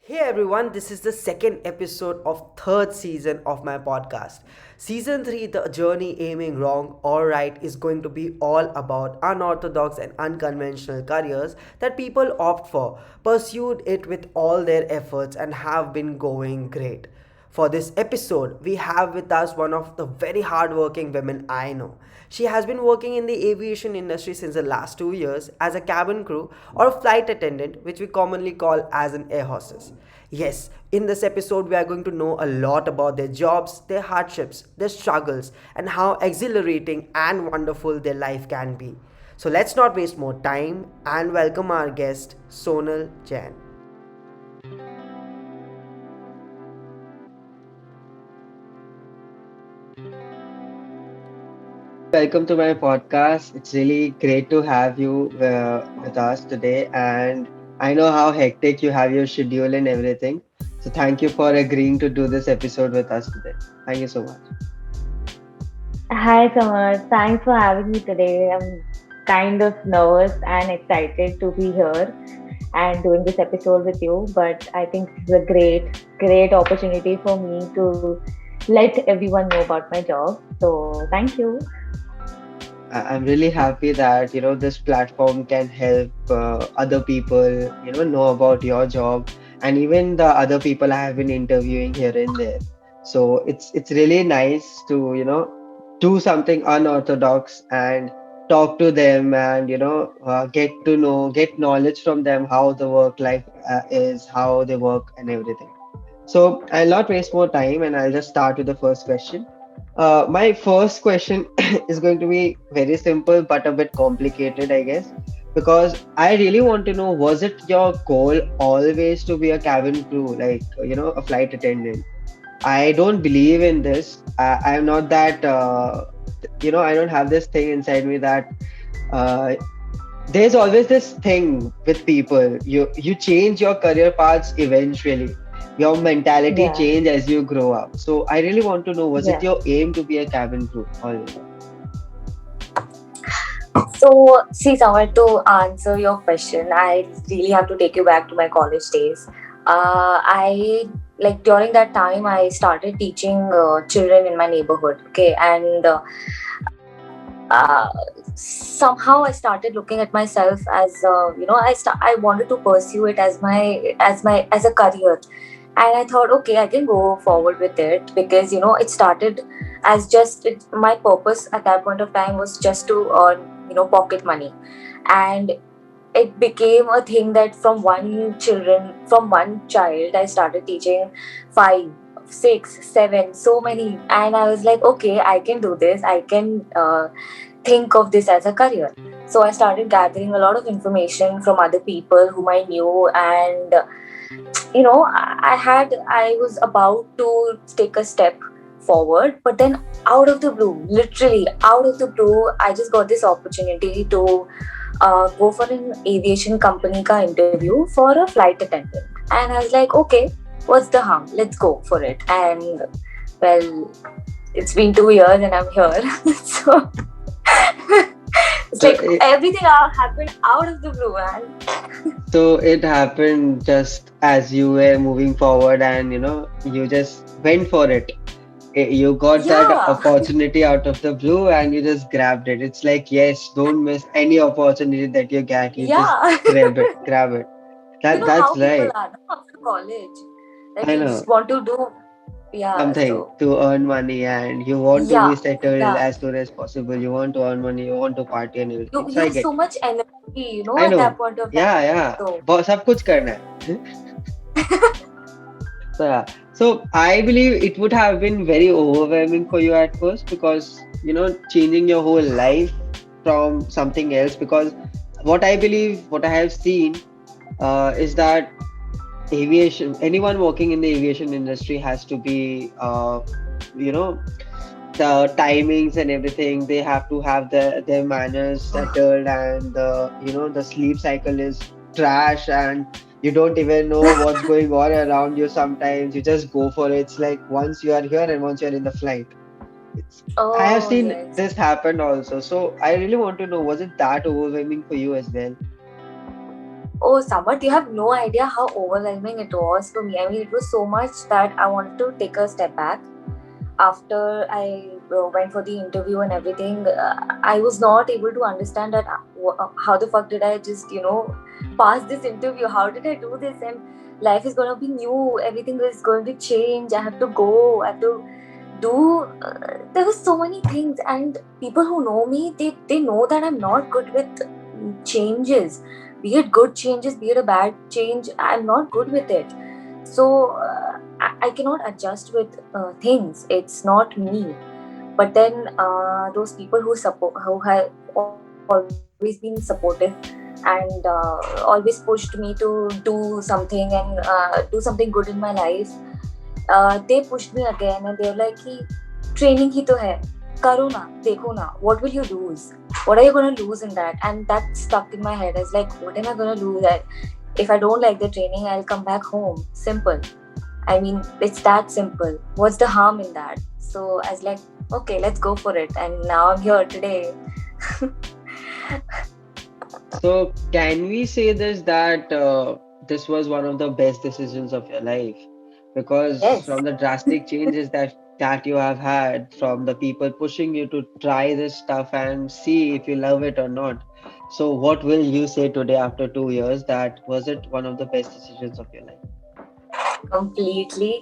Hey everyone, this is the second episode of third season of my podcast. Season 3, The Journey Aiming Wrong or Right, is going to be all about unorthodox and unconventional careers that people opt for, pursued it with all their efforts and have been going great. For this episode, we have with us one of the very hardworking women I know. She has been working in the aviation industry since the last 2 years as a cabin crew or a flight attendant, which we commonly call as an air hostess. Yes, in this episode, we are going to know a lot about their jobs, their hardships, their struggles, and how exhilarating and wonderful their life can be. So let's not waste more time and welcome our guest, Sonal Jain. Welcome to my podcast. It's really great to have you with us today. And I know how hectic you have your schedule and everything. So thank you for agreeing to do this episode with us today. Thank you so much. Hi, Samar. Thanks for having me today. I'm kind of nervous and excited to be here and doing this episode with you. But I think this is a great opportunity for me to let everyone know about my job. So, thank you. I'm really happy that this platform can help other people know about your job and even the other people I have been interviewing here and there. So it's really nice to do something unorthodox and talk to them and get knowledge from them how the work life is, how they work and everything. So I'll not waste more time and I'll just start with the first question. My first question is going to be very simple but a bit complicated, I guess, because I really want to know, was it your goal always to be a cabin crew, like, a flight attendant? I don't believe in this. I'm not that, I don't have this thing inside me that uh, there's always this thing with people. You change your career paths eventually. Your mentality Yeah, change as you grow up. So I really want to know, was it yeah. your aim to be a cabin crew always? So, see, Samar, to answer your question, I really have to take you back to my college days. I like during that time I started teaching children in my neighborhood. Okay, and somehow I started looking at myself as I wanted to pursue it as as a career, and I thought, okay, I can go forward with it because it started as my purpose at that point of time was just to earn pocket money, and it became a thing that from one child I started teaching five, six, seven, so many, and I was like, okay, I can do this. I can think of this as a career. So I started gathering a lot of information from other people whom I knew, and I was about to take a step forward, but then out of the blue, literally out of the blue, I just got this opportunity to go for an aviation company ka interview for a flight attendant, and I was like, okay, what's the harm, let's go for it. And well, it's been 2 years and I'm here. So it's So like it, everything happened out of the blue, man. so it happened just as you were moving forward and you just went for it. You got that Yeah. opportunity out of the blue and you just grabbed it. It's like, yes, don't miss any opportunity that you get. You just Yeah. grab it. You know That's how people right. are no, after college, that I you know. just want to do. Yeah, Something so to earn money and you want to be yeah, settled yeah, as soon as possible. You want to earn money, you want to party and everything. you So I have get so it. much energy, I at that know. point of time. Yeah. So सब कुछ करना है. So yeah. So I believe it would have been very overwhelming for you at first because changing your whole life from something else. Because what I believe, what I have seen, is that aviation, anyone working in the aviation industry has to be, you know, the timings and everything. They have to have their manners settled, and the sleep cycle is trash, and you don't even know what's going on around you. Sometimes you just go for it. It's like once you are here and once you're in the flight. It's I have oh seen yes. this happen also. So I really want to know, was it that overwhelming for you as well? Oh, Samarth, you have no idea how overwhelming it was for me. I mean, it was so much that I wanted to take a step back. After I went for the interview and everything, I was not able to understand that how the fuck did I just, pass this interview? How did I do this? And life is going to be new. Everything is going to change. I have to go. I have to do. There were so many things. And people who know me, they know that I'm not good with changes. Be it good changes, be it a bad change, I'm not good with it. So I cannot adjust with things. It's not me. But then those people who have always been supportive and always pushed me to do something and do something good in my life, they pushed me again and they were like, "Ki, training ही तो है, करो ना, देखो ना, what will you lose? What are you going to lose in that?" And that stuck in my head. I was like, what am I going to lose? If I don't like the training, I'll come back home. Simple. I mean, it's that simple. What's the harm in that? So I was like, okay, let's go for it. And now I'm here today. So, can we say this that this was one of the best decisions of your life? Because Yes. from the drastic changes that you have had, from the people pushing you to try this stuff and see if you love it or not. So, what will you say today after 2 years that was it one of the best decisions of your life? Completely.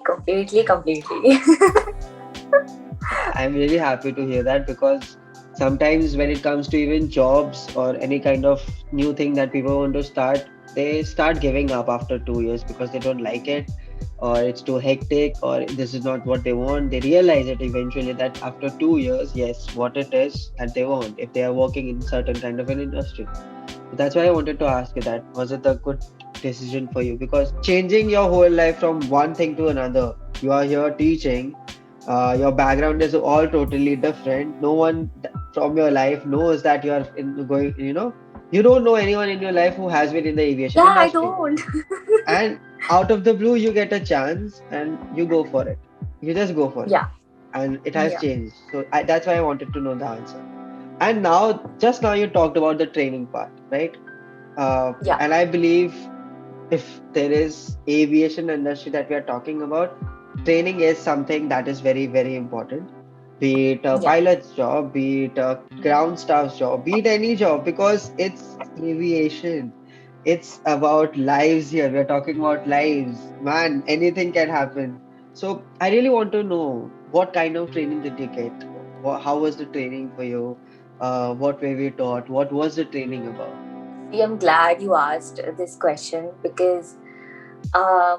I'm really happy to hear that because sometimes when it comes to even jobs or any kind of new thing that people want to start, they start giving up after 2 years because they don't like it or it's too hectic or this is not what they want. They realize it eventually that after 2 years, yes, what it is that they want if they are working in certain kind of an industry. So that's why I wanted to ask you that was it a good decision for you? Because changing your whole life from one thing to another, you are here teaching, your background is all totally different. No one from your life knows that you are going, you don't know anyone in your life who has been in the aviation Yeah, I industry. don't. And out of the blue, you get a chance and you go for it. You just go for it. Yeah, And it has yeah, changed. So that's why I wanted to know the answer. And just now you talked about the training part, right? yeah, And I believe if there is aviation industry that we are talking about, training is something that is very, very important. Be it a yeah. pilot's job, be it a ground staff's job, be it any job, because it's aviation. It's about lives here. We're talking about lives. Man, anything can happen. So I really want to know what kind of training did you get? How was the training for you? What were we taught? What was the training about? See, I'm glad you asked this question because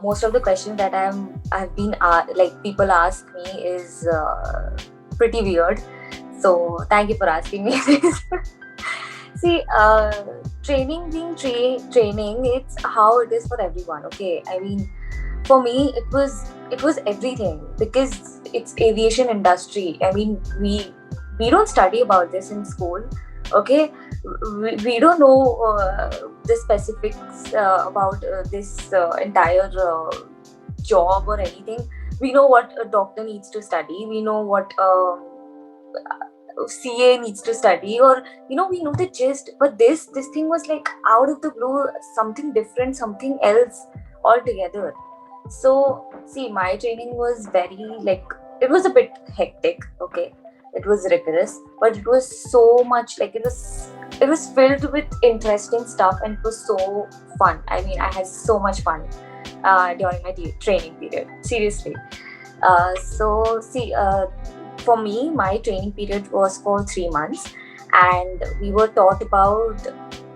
most of the questions that I've been like people ask me is pretty weird. So thank you for asking me this. See, training being training, it's how it is for everyone. Okay, I mean, for me, it was everything because it's aviation industry. I mean, we don't study about this in school. Okay, we don't know the specifics about this entire job or anything. We know what a doctor needs to study. We know what CA needs to study, or we know the gist. But this thing was like out of the blue, something different, something else altogether. So see, my training was very like it was a bit hectic. Okay, it was rigorous, but it was so much like it was filled with interesting stuff, and it was so fun. I mean, I had so much fun during my training period. Seriously. So see, for me, my training period was for 3 months, and we were taught about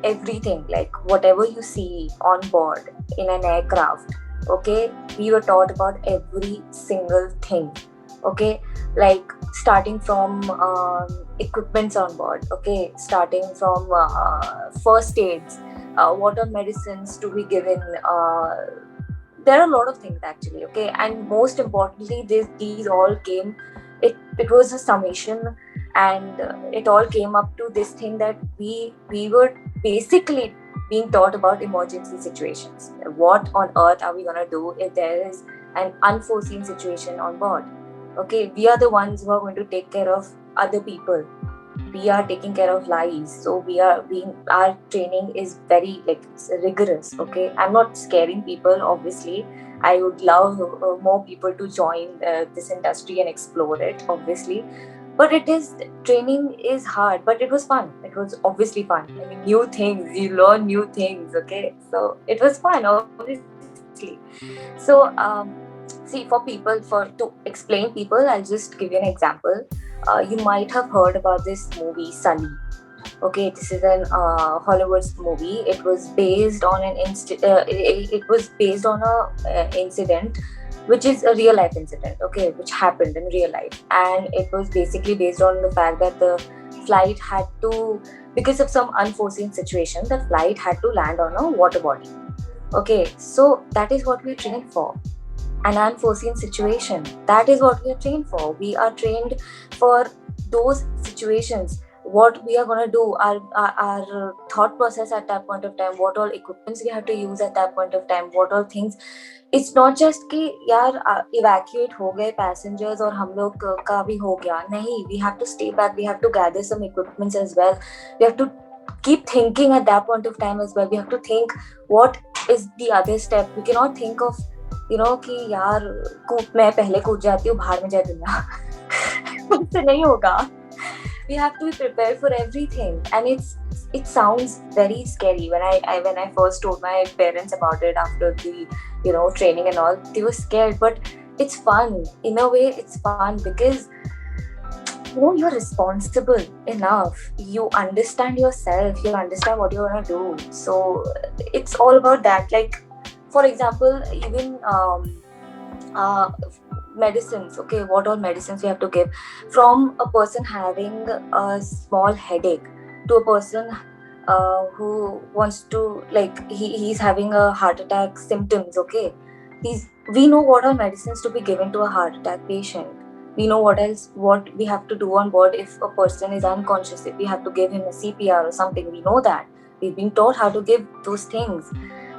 everything, like whatever you see on board in an aircraft. Okay, we were taught about every single thing. Okay, like starting from equipments on board. Okay, starting from first aids, what are medicines to be given. There are a lot of things actually. Okay, and most importantly, these all came. It was a summation, and it all came up to this thing that we were basically being taught about emergency situations. What on earth are we gonna do if there is an unforeseen situation on board? Okay, we are the ones who are going to take care of other people. we are taking care of lives, so we are being, our training is very like rigorous. Okay, I'm not scaring people, obviously. I would love more people to join this industry and explore it, obviously. But it is, training is hard, but it was fun. It was obviously fun. I mean, new things, you learn new things. Okay, so it was fun, obviously. So see, for people, for to explain people, I'll just give you an example. You might have heard about this movie Sully. Okay, this is an Hollywood movie. It was based on it was based on a incident, which is a real life incident. Okay, which happened in real life, and it was basically based on the fact that the flight had to, because of some unforeseen situation, the flight had to land on a water body. Okay, so that is what we're trained for, an unforeseen situation. That is what we are trained for. We are trained for those situations. What we are going to do, our thought process at that point of time, what all equipments we have to use at that point of time, what all things. It's not just कि यार evacuate हो गए passengers और हम लोग का भी हो गया, नहीं. We have to stay back, we have to gather some equipments as well. We have to keep thinking at that point of time as well. We have to think what is the other step. We cannot think of कि यार मैं पहले कूद जाती हूँ, बाहर में जाए दुनिया. उससे नहीं होगा. We have to be prepared for everything, and it sounds very scary. When I first told my parents about it after the training and all, they were scared, but it's fun. In a way, it's fun because you're responsible enough. You understand yourself. You understand what you're gonna do. So it's all about that. Like, for example, even medicines. Okay, what all medicines we have to give, from a person having a small headache to a person who wants to, like, he's having a heart attack symptoms. Okay, we know what all medicines to be given to a heart attack patient. We know what we have to do on board if a person is unconscious, if we have to give him a CPR or something. We know that. We've been taught how to give those things.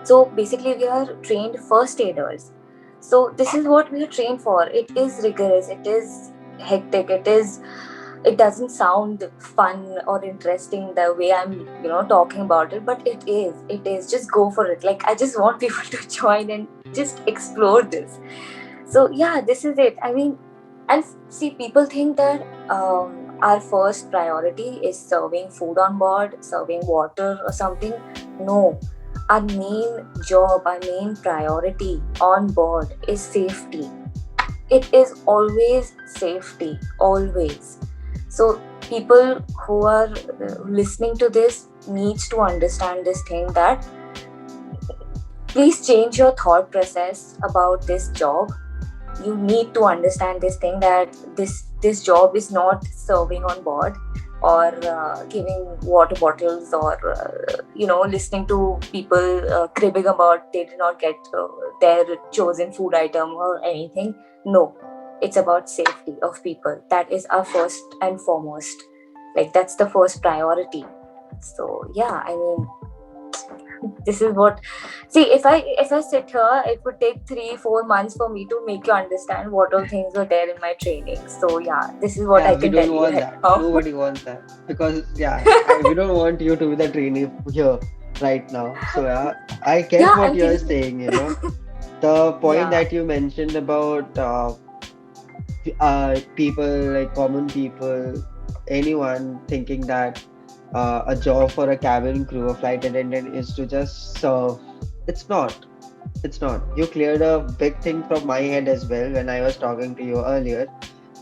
So basically we are trained first aiders. So this is what we are trained for. It is rigorous, it is hectic, it doesn't sound fun or interesting the way I'm talking about it, but it is just go for it. Like, I just want people to join and just explore this. So yeah, this is it. I mean, and see, people think that our first priority is serving food on board, serving water or something. No, our main job, our main priority on board is safety. It is always safety, always. So people who are listening to this needs to understand this thing, that please change your thought process about this job. You need to understand this thing, that this job is not serving on board or giving water bottles or listening to people cribbing about they did not get their chosen food item or anything. No, it's about safety of people. That is our first and foremost. Like, that's the first priority. So yeah, I mean, this is what, see, if I sit here, it would take 3-4 months for me to make you understand what all things were there in my training. So yeah, this is what I we can don't tell you want right that. now. Nobody wants that because we don't want you to be the trainee here right now. So yeah, I get Yeah, what I'm you're thinking. saying. The point Yeah. that you mentioned about people, like common people, anyone thinking that a job for a cabin crew, a flight attendant, is to just serve. It's not. It's not. You cleared a big thing from my head as well when I was talking to you earlier,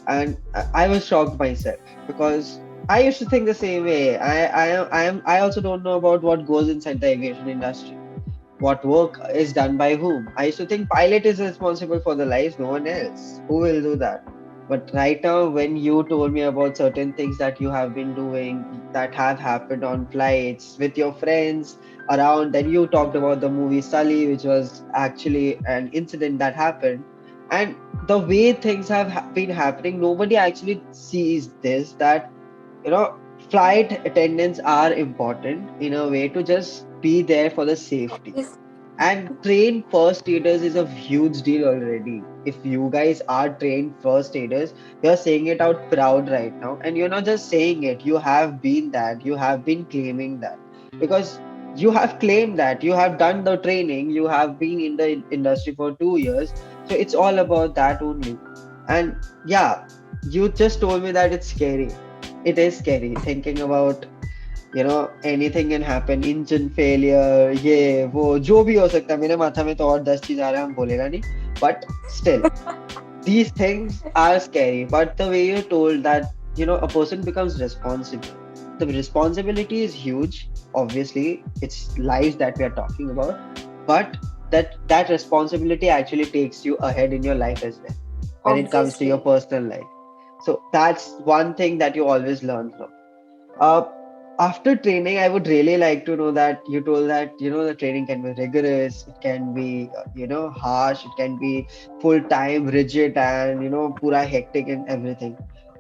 and I was shocked myself because I used to think the same way. I also don't know about what goes inside the aviation industry. What work is done by whom? I used to think pilot is responsible for the lives, no one else. Who will do that? But right now, when you told me about certain things that you have been doing that have happened on flights with your friends around, then you talked about the movie Sully, which was actually an incident that happened. And the way things have been happening, nobody actually sees this, that you know flight attendants are important in a way to just be there for the safety. And trained first aiders is a huge deal already. If you guys are trained first aiders, you're saying it out proud right now. And you're not just saying it, you have been that, you have been claiming that. Because you have claimed that, you have done the training, you have been in the industry for 2 years. So it's all about that only. And yeah, you just told me that it's scary. It is scary thinking about anything can happen, engine failure, ये वो जो भी हो सकता है. मेरे माथा में तो और 10 चीज आ रहा है, हम बोलेगा नहीं. But still, these things are scary. But the way you told that, a person becomes responsible. The responsibility is huge. Obviously, it's lives that we are talking about. But that responsibility actually takes you ahead in your life as well when it comes to your Obviously. personal life. So that's one thing that you always learn from. Uh, After training, I would really like to know that you told that the training can be rigorous, it can be harsh, it can be full time, rigid, and pura hectic and everything.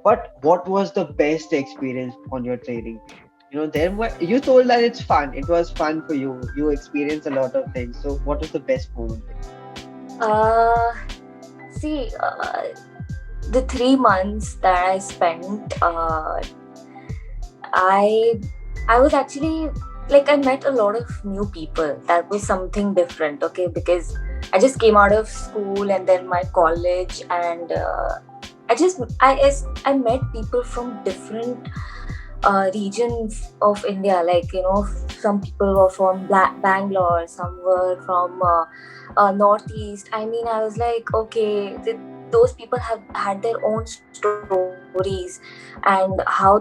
But what was the best experience on your training period? You told that it's fun. It was fun for you. You experienced a lot of things. So what was the best moment for you? Uh, See, the 3 months that I spent, I I was actually like I met a lot of new people. That was something different, okay? Because I just came out of school and then my college, and I met people from different regions of India. Like some people were from Bangalore, some were from Northeast. I mean, I was like, okay, those people have had their own stories and how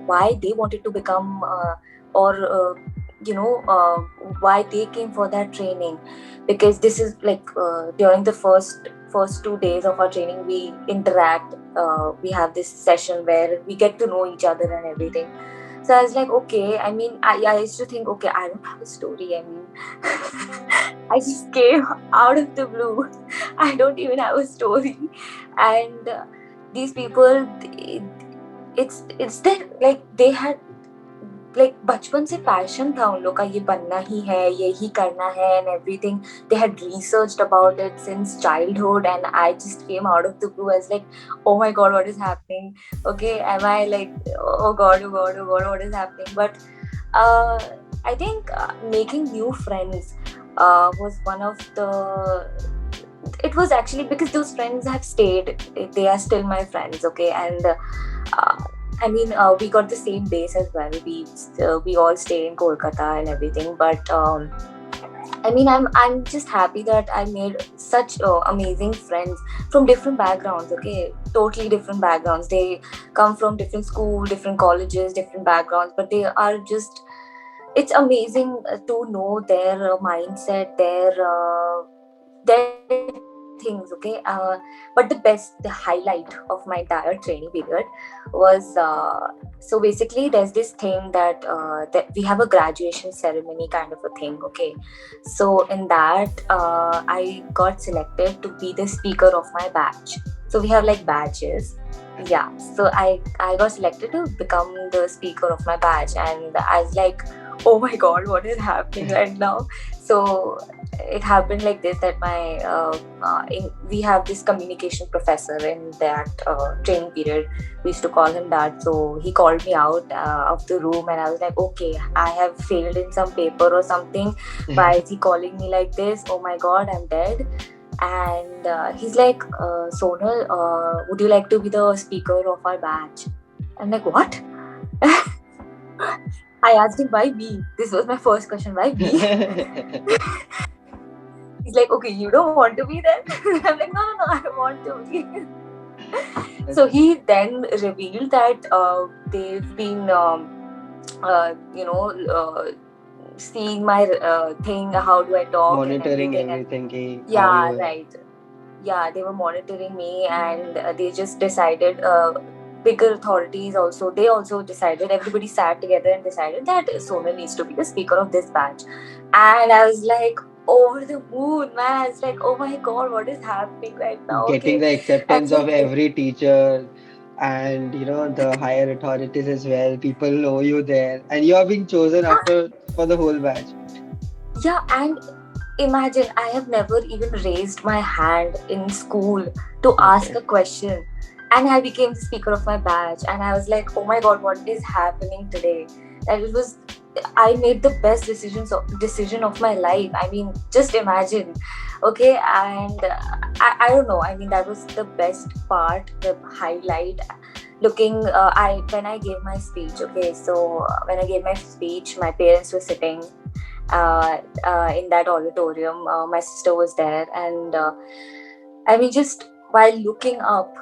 why they wanted to become or why they came for that training. Because this is like during the first 2 days of our training, we interact. We have this session where we get to know each other and everything. So I was like, okay. I mean, I used to think, okay, I don't have a story. I mean, I just came out of the blue. I don't even have a story. And these people, it's that like they had like बचपन से passion था उन लोग का, ये बनना ही है, यही करना है and everything. They had researched about it since childhood, and I just came out of the blue as like, oh my god, what is happening? Okay, am I like, oh god, oh god, oh god, what is happening? But uh, I think making new friends was one of the, it was actually because those friends have stayed, they are still my friends, okay? And I mean, we got the same base as well. We all stay in Kolkata and everything. But I mean, I'm just happy that I made such amazing friends from different backgrounds. Okay, totally different backgrounds. They come from different school, different colleges, different backgrounds, but they are just. It's amazing to know their mindset, their things. Okay, but the highlight of my entire training period was so basically there's this thing that we have a graduation ceremony kind of a thing. Okay, so in that I got selected to be the speaker of my batch. So we have like badges. Yeah, so I got selected to become the speaker of my batch, and I was like, oh my god, what is happening right now? So it happened like this, that we have this communication professor in that training period. We used to call him that. So he called me out of the room, and I was like, okay, I have failed in some paper or something. Why is he calling me like this? Oh my god, I'm dead. And he's like, Sonal, would you like to be the speaker of our batch? I'm like, what? I asked him, why me? This was my first question, why me? He's like, okay, you don't want to be there? I'm like, no, I want to be. So he then revealed that they've been, seeing my thing, how do I talk Monitoring and everything. everything. Yeah, right. Yeah, they were monitoring me, and they just decided, bigger authorities also, they also decided, everybody sat together and decided that Sonal needs to be the speaker of this batch. And I was like, over the moon, man. It's like, oh my god, what is happening right now? Getting Okay. the And acceptance so of every teacher and the higher authorities as well. People know you there, and you are being chosen after for the whole batch. yeah, and imagine, I have never even raised my hand in school to ask Okay. a question. And I became the speaker of my batch. And I was like, oh my god, what is happening today? And it was, I made the best decision of my life. I mean, just imagine. Okay, and I don't know. I mean, that was the best part, the highlight. Looking, I when I gave my speech. Okay, so when I gave my speech, my parents were sitting in that auditorium. My sister was there, and I mean, just while looking up,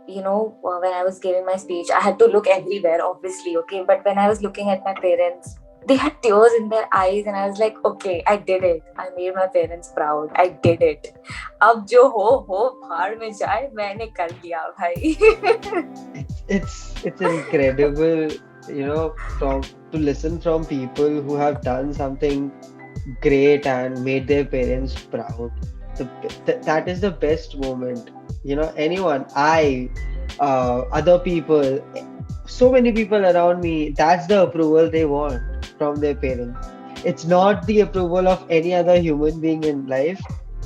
when I was giving my speech, I had to look everywhere, obviously, okay. But when I was looking at my parents, they had tears in their eyes, and I was like, okay, I did it. I made my parents proud. I did it. अब जो हो भाड़ में जाए मैंने कर लिया भाई. It's incredible, from to listen from people who have done something great and made their parents proud. That is the best moment. Anyone, other people, so many people around me, that's the approval they want from their parents. It's not the approval of any other human being in life.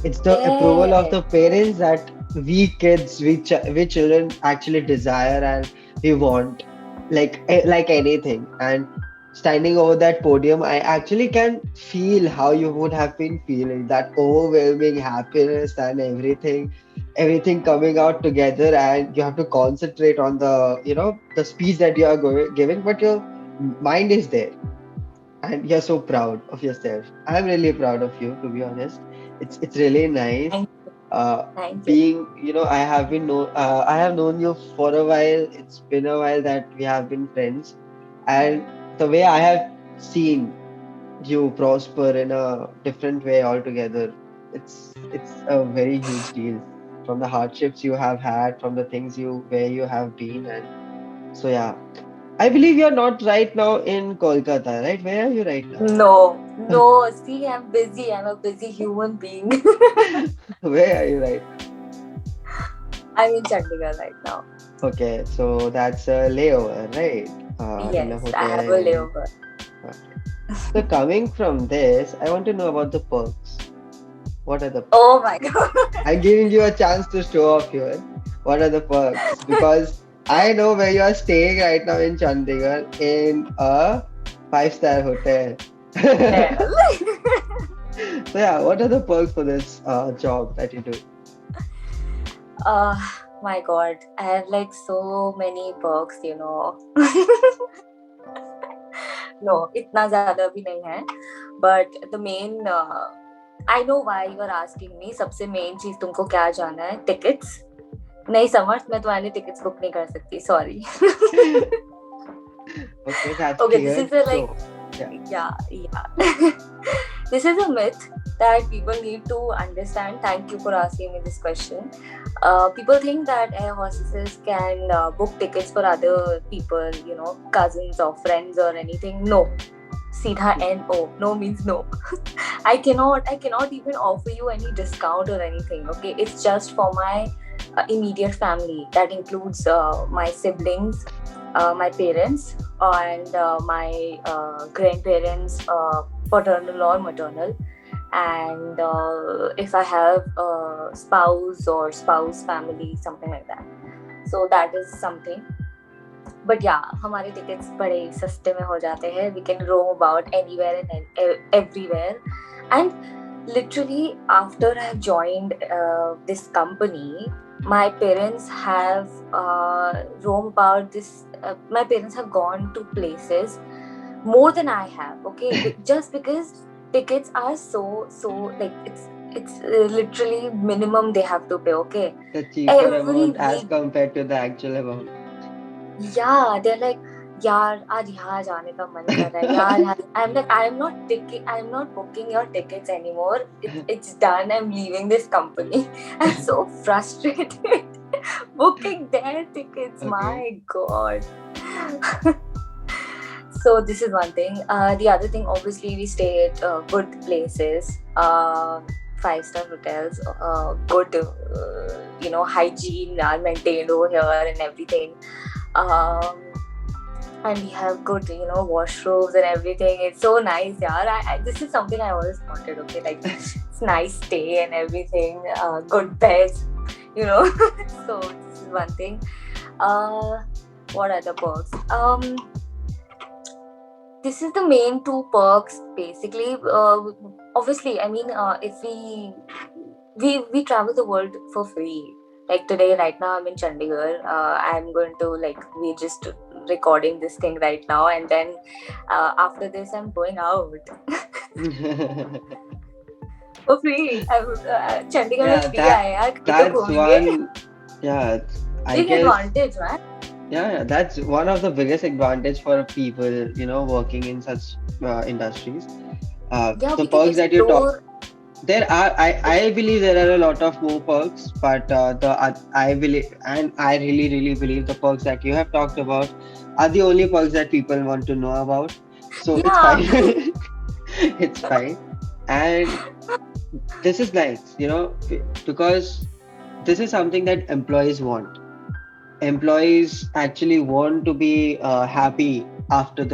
It's the approval of Yeah. the parents that we kids, we children actually desire and we want, like anything. And standing over that podium, I actually can feel how you would have been feeling, that overwhelming happiness and everything coming out together, and you have to concentrate on the speech that you are giving, but your mind is there and you're so proud of yourself. I'm really proud of you, to be honest. It's really nice. Thank, Uh, thank you. being, I have known you for a while. It's been a while that we have been friends, and the way I have seen you prosper in a different way altogether, it's a very huge deal. From the hardships you have had, from the things where you have been, and so yeah. I believe you're not right now in Kolkata, right? Where are you right now? No, no. See, I'm busy. I'm a busy human being. Where are you right now? I'm in Chandigarh right now. Okay, so that's a layover, right? In a Yes, I have hotel a in. layover. Okay. So coming from this, I want to know about the perks. What are the perks? Oh my god. I'm giving you a chance to show off here. What are the perks? Because I know where you are staying right now in Chandigarh in a five-star hotel. Hell. So yeah, what are the perks for this job that you do? uh, my god. I have like so many perks. No, इतना ज़्यादा भी नहीं है. But the main, I know why you are asking me. सबसे main चीज तुमको क्या जाना है? Tickets. नहीं समझ, मैं तुम्हारे लिए tickets book नहीं कर सकती. Sorry. Okay, that's Okay, this clear. is a like, So, yeah. yeah. This is a myth that people need to understand. Thank you for asking me this question. People think that air hostesses can book tickets for other people, cousins or friends or anything. No. Seedha no. No means no. I cannot even offer you any discount or anything. Okay, it's just for my immediate family. That includes my siblings, my parents, and my grandparents, paternal or maternal. And if I have a spouse or spouse family, something like that. So that is something. But yeah, हमारे tickets बड़े सस्ते में हो जाते हैं. We can roam about anywhere and everywhere. And literally, after I have joined this company, my parents have roamed about this. My parents have gone to places more than I have. Okay, just because tickets are so like it's literally minimum they have to pay. Okay, The cheaper every amount as week. compared to the actual amount. Yeah, they're like, यार आज यहाँ जाने का मन कर रहा है यार. I'm like, I'm not booking your tickets anymore. It's done. I'm leaving this company. I'm so frustrated booking their tickets. Okay. My God. So this is one thing. The other thing, obviously, we stay at good places, 5-star hotels, good, hygiene are maintained over here and everything. And we have good, washrooms and everything. It's so nice, yeah. This is something I always wanted. Okay, like it's nice stay and everything, good beds, you know. So this is one thing. Uh, what other perks? This is the main two perks basically. Obviously, I mean, if we travel the world for free. Like today, right now, I'm in Chandigarh. I'm going to like we just recording this thing right now, and then after this, I'm going out for free. Chandigarh में Yeah, free आया यार, कहीं तो that's घूमेंगे. one. Yeah, I Big guess. advantage, man. Yeah, that's one of the biggest advantage for people, working in such industries. Yeah, The we can perks that you talk, explore. I believe there are a lot of more perks, but I believe, and I really believe the perks that you have talked about are the only perks that people want to know about. So it's Yeah. fine. It's fine. And this is nice, because this is something that employees want. Employees actually want to be happy after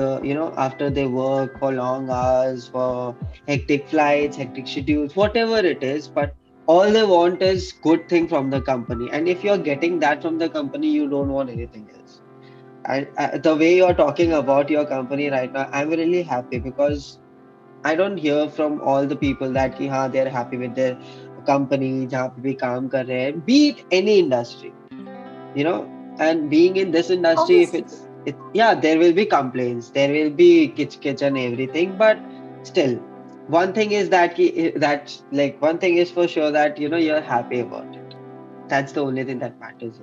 after they work for long hours, for hectic flights, hectic schedules, whatever it is, but all they want is good thing from the company. And if you're getting that from the company, you don't want anything else. And the way you're talking about your company right now, I'm really happy because I don't hear from all the people that कि हाँ they're happy with their company जहाँ पे भी काम कर रहे हैं, be it any industry, you know. And being in this industry, if Obviously. yeah, there will be complaints, there will be kitch and everything, but still, one thing is that like one thing is for sure that you're happy about it. That's the only thing that matters.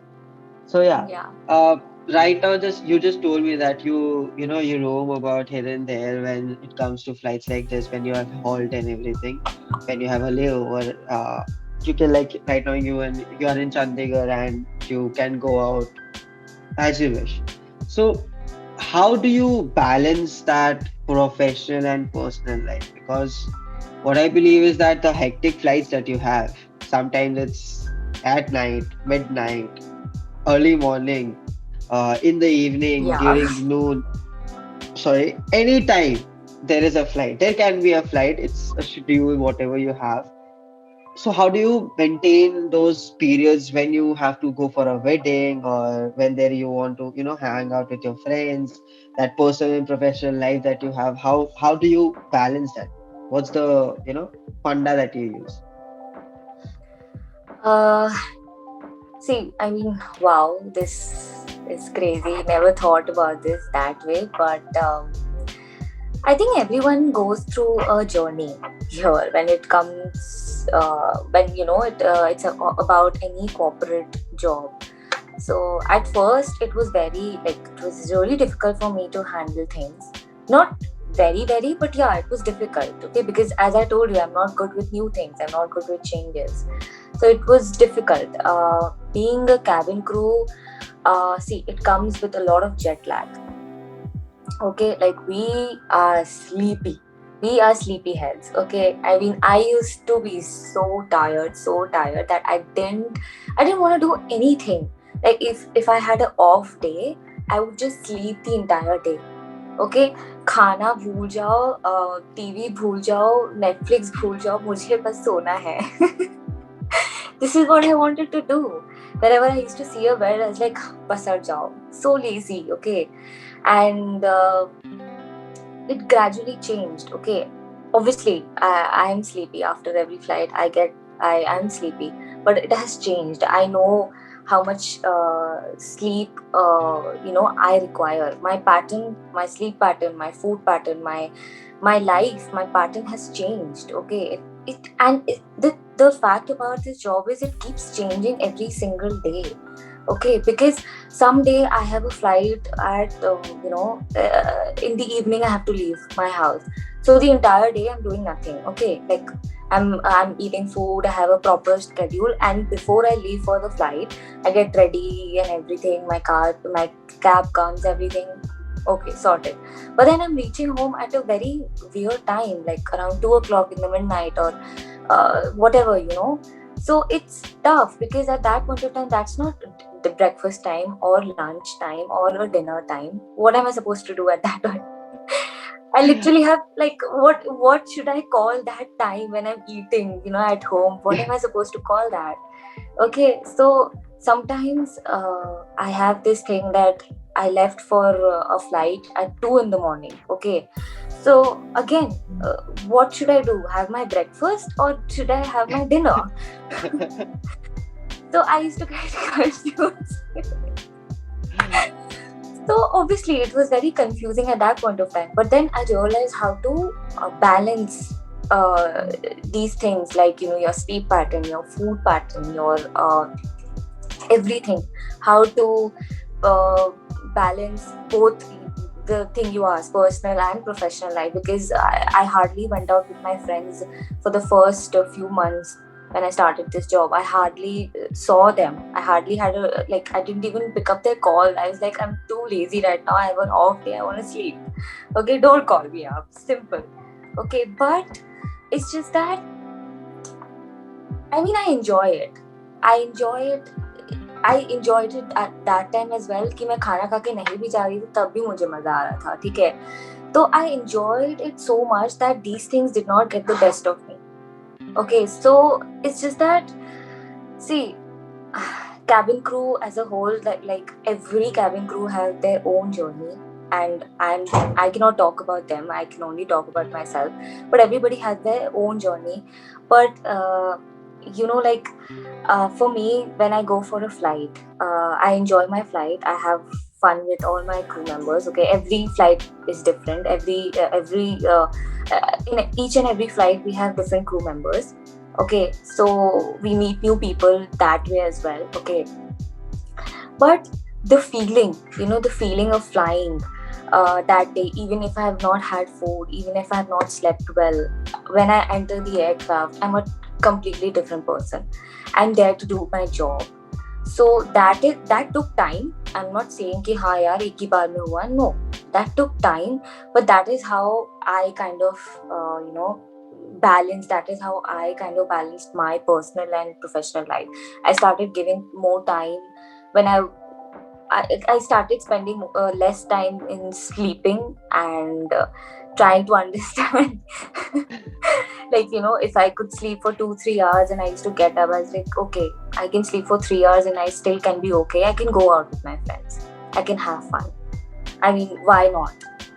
So yeah, Yeah. uh, right now, just you just told me that you roam about here and there when it comes to flights like this, when you have halt and everything, when you have a layover. You can, like, right now you are in Chandigarh and you can go out as you wish. So how do you balance that professional and personal life? Because what I believe is that the hectic flights that you have, sometimes it's at night, midnight, early morning, in the evening, Yeah. during noon, sorry, anytime there is a flight. There can be a flight, it's a schedule, whatever you have. So how do you maintain those periods when you have to go for a wedding, or when there you want to, hang out with your friends, that personal and professional life that you have? How do you balance that? What's the, funda that you use? Uh, See, I mean, wow, this is crazy. Never thought about this that way, but I think everyone goes through a journey here when it comes when it's about any corporate job. So at first, it was very like it was really difficult for me to handle things. Not very, but yeah, it was difficult. Okay, because as I told you, I'm not good with new things. I'm not good with changes. So it was difficult. Being a cabin crew, see, it comes with a lot of jet lag. Okay, like we are sleepy heads. Okay, I mean, I used to be so tired that I didn't want to do anything. Like if I had an off day, I would just sleep the entire day. Okay, खाना भूल जाओ, TV भूल जाओ, Netflix भूल जाओ, मुझे बस सोना है. This is what I wanted to do. Whenever I used to see a bed, I was like, basar jao. So lazy, okay. And it gradually changed, okay. Obviously, I'm sleepy after every flight. I'm sleepy, but it has changed. I know how much sleep I require. My pattern, my sleep pattern, my food pattern, my life, my pattern has changed. Okay, the fact about this job is it keeps changing every single day. Okay, because someday I have a flight at in the evening I have to leave my house. So the entire day I'm doing nothing. Okay, like I'm eating food, I have a proper schedule, and before I leave for the flight, I get ready and everything. My cab comes, everything. Okay, sorted. But then I'm reaching home at a very weird time, like around 2 o'clock in the midnight or whatever. So it's tough because at that point of time, that's not the breakfast time or lunch time or a dinner time. What am I supposed to do at that time? I literally have like, what should I call that time when I'm eating, at home? What am I supposed to call that? Okay, so sometimes I have this thing that I left for a flight at 2 in the morning. Okay, so again, what should I do? Have my breakfast or should I have my dinner? So I used to get confused. So obviously it was very confusing at that point of time. But then I realized how to balance these things, like your sleep pattern, your food pattern, your everything. How to uh, balance both the thing you asked, personal and professional life, because I hardly went out with my friends for the first few months. When I started this job, I hardly saw them. I hardly had I didn't even pick up their call. I was like, I'm too lazy right now, I have an off day, I want to sleep. Okay, don't call me up, simple. Okay, but it's just that, I mean, I enjoyed it at that time as well, कि मैं खाना खा के नहीं भी जा रही थी तब भी मुझे मजा आ रहा था, ठीक है. तो I enjoyed it so much that these things did not get the best of me. Okay, so it's just that, see, cabin crew as a whole, like every cabin crew has their own journey, and I cannot talk about them, I can only talk about myself. But everybody has their own journey. But like, for me, when I go for a flight, I enjoy my flight, I have fun with all my crew members. Okay, every flight is different, in each and every flight we have different crew members. Okay, so we meet new people that way as well. Okay, but the feeling, the feeling of flying that day, even if I have not had food, even if I have not slept well, when I enter the aircraft, I'm a completely different person. I'm there to do my job. So that took time. I'm not saying कि हाँ यार एक ही बार में हुआ. No, that took time. But that is how I kind of balanced. That is how I kind of balanced my personal and professional life. I started giving more time when I started spending less time in sleeping and trying to understand. Like, if I could sleep for 2-3 hours and I used to get up, I was like, okay, I can sleep for 3 hours and I still can be okay. I can go out with my friends, I can have fun. I mean, why not?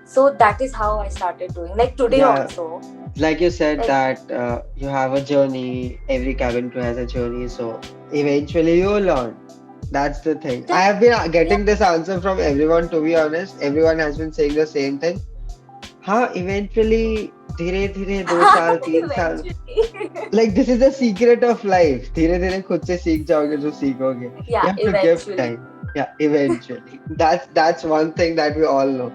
So that is how I started doing. Like today Yeah, also. like you said Like, that you have a journey, every cabin crew has a journey, so eventually you will learn. That's the thing. I have been yeah, getting this answer from everyone, to be honest. Everyone has been saying the same thing. हाँ, eventually, धीरे धीरे 2 साल 3 साल, eventually. like this is the secret of life. धीरे धीरे खुद से सीख जाओगे जो सीखोगे. Yeah, You have to give eventually. time. Yeah, eventually. That's one thing that we all know.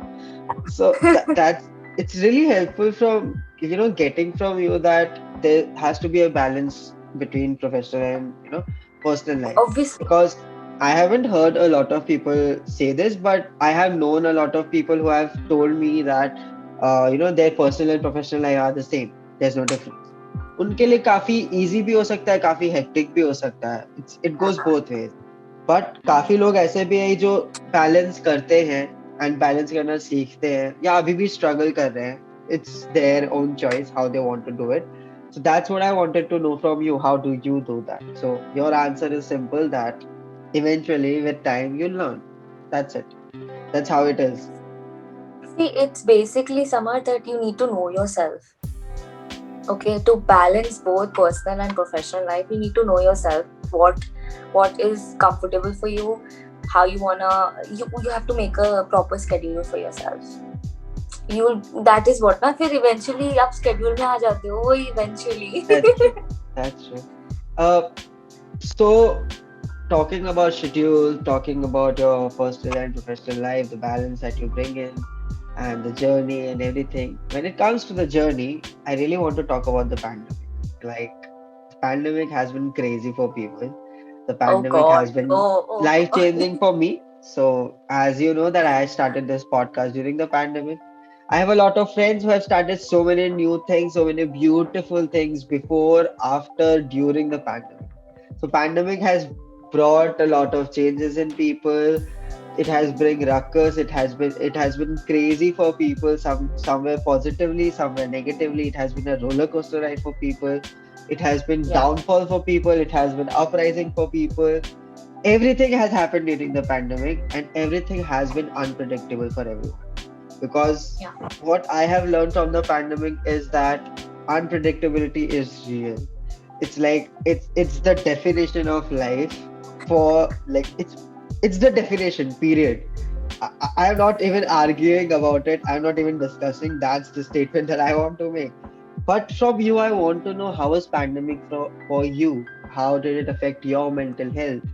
So that's it's really helpful from getting from you that there has to be a balance between professional and personal life, Obviously. because I haven't heard a lot of people say this, but I have known a lot of people who have told me that their personal and professional life are the same. There's no difference. उनके लिए काफी easy भी हो सकता है, काफी hectic भी हो सकता है. It goes both ways. But काफी लोग ऐसे भी हैं जो बैलेंस करते हैं एंड बैलेंस करना सीखते हैं या अभी भी स्ट्रगल कर रहे हैं. It's their own choice how they want to do it. So that's what I wanted to know from you. How do you do that? So your answer is simple, that eventually with time you'll learn. That's it. That's how it is. See, it's basically Samar that you need to know yourself. Okay, to balance both personal and professional life, you need to know yourself. What is comfortable for you, how you wanna, you have to make a proper schedule for yourself. That is what ना, फिर eventually आप schedule में आ जाते हो eventually. That's true. That's true. So talking about schedule, talking about your personal and professional life, the balance that you bring in, and the journey and everything. When it comes to the journey, I really want to talk about the pandemic. Like, the pandemic has been crazy for people. The Oh pandemic has God. been Oh life God. changing for me. So, as you know, that I started this podcast during the pandemic. I have a lot of friends who have started so many new things, so many beautiful things before, after, during the pandemic. So pandemic has brought a lot of changes in people. it has bring ruckus. It has been crazy for people. Somewhere positively, somewhere negatively. It has been a roller coaster ride for people. It has been Yeah. downfall for people. It has been uprising for people. Everything has happened during the pandemic, and everything has been unpredictable for everyone. Because Yeah. what I have learned from the pandemic is that unpredictability is real. It's like it's the definition of life. For like it's the definition, period. I'm not even arguing about it. I'm not even discussing. That's the statement that I want to make. But from you, I want to know, how was pandemic for you? How did it affect your mental health?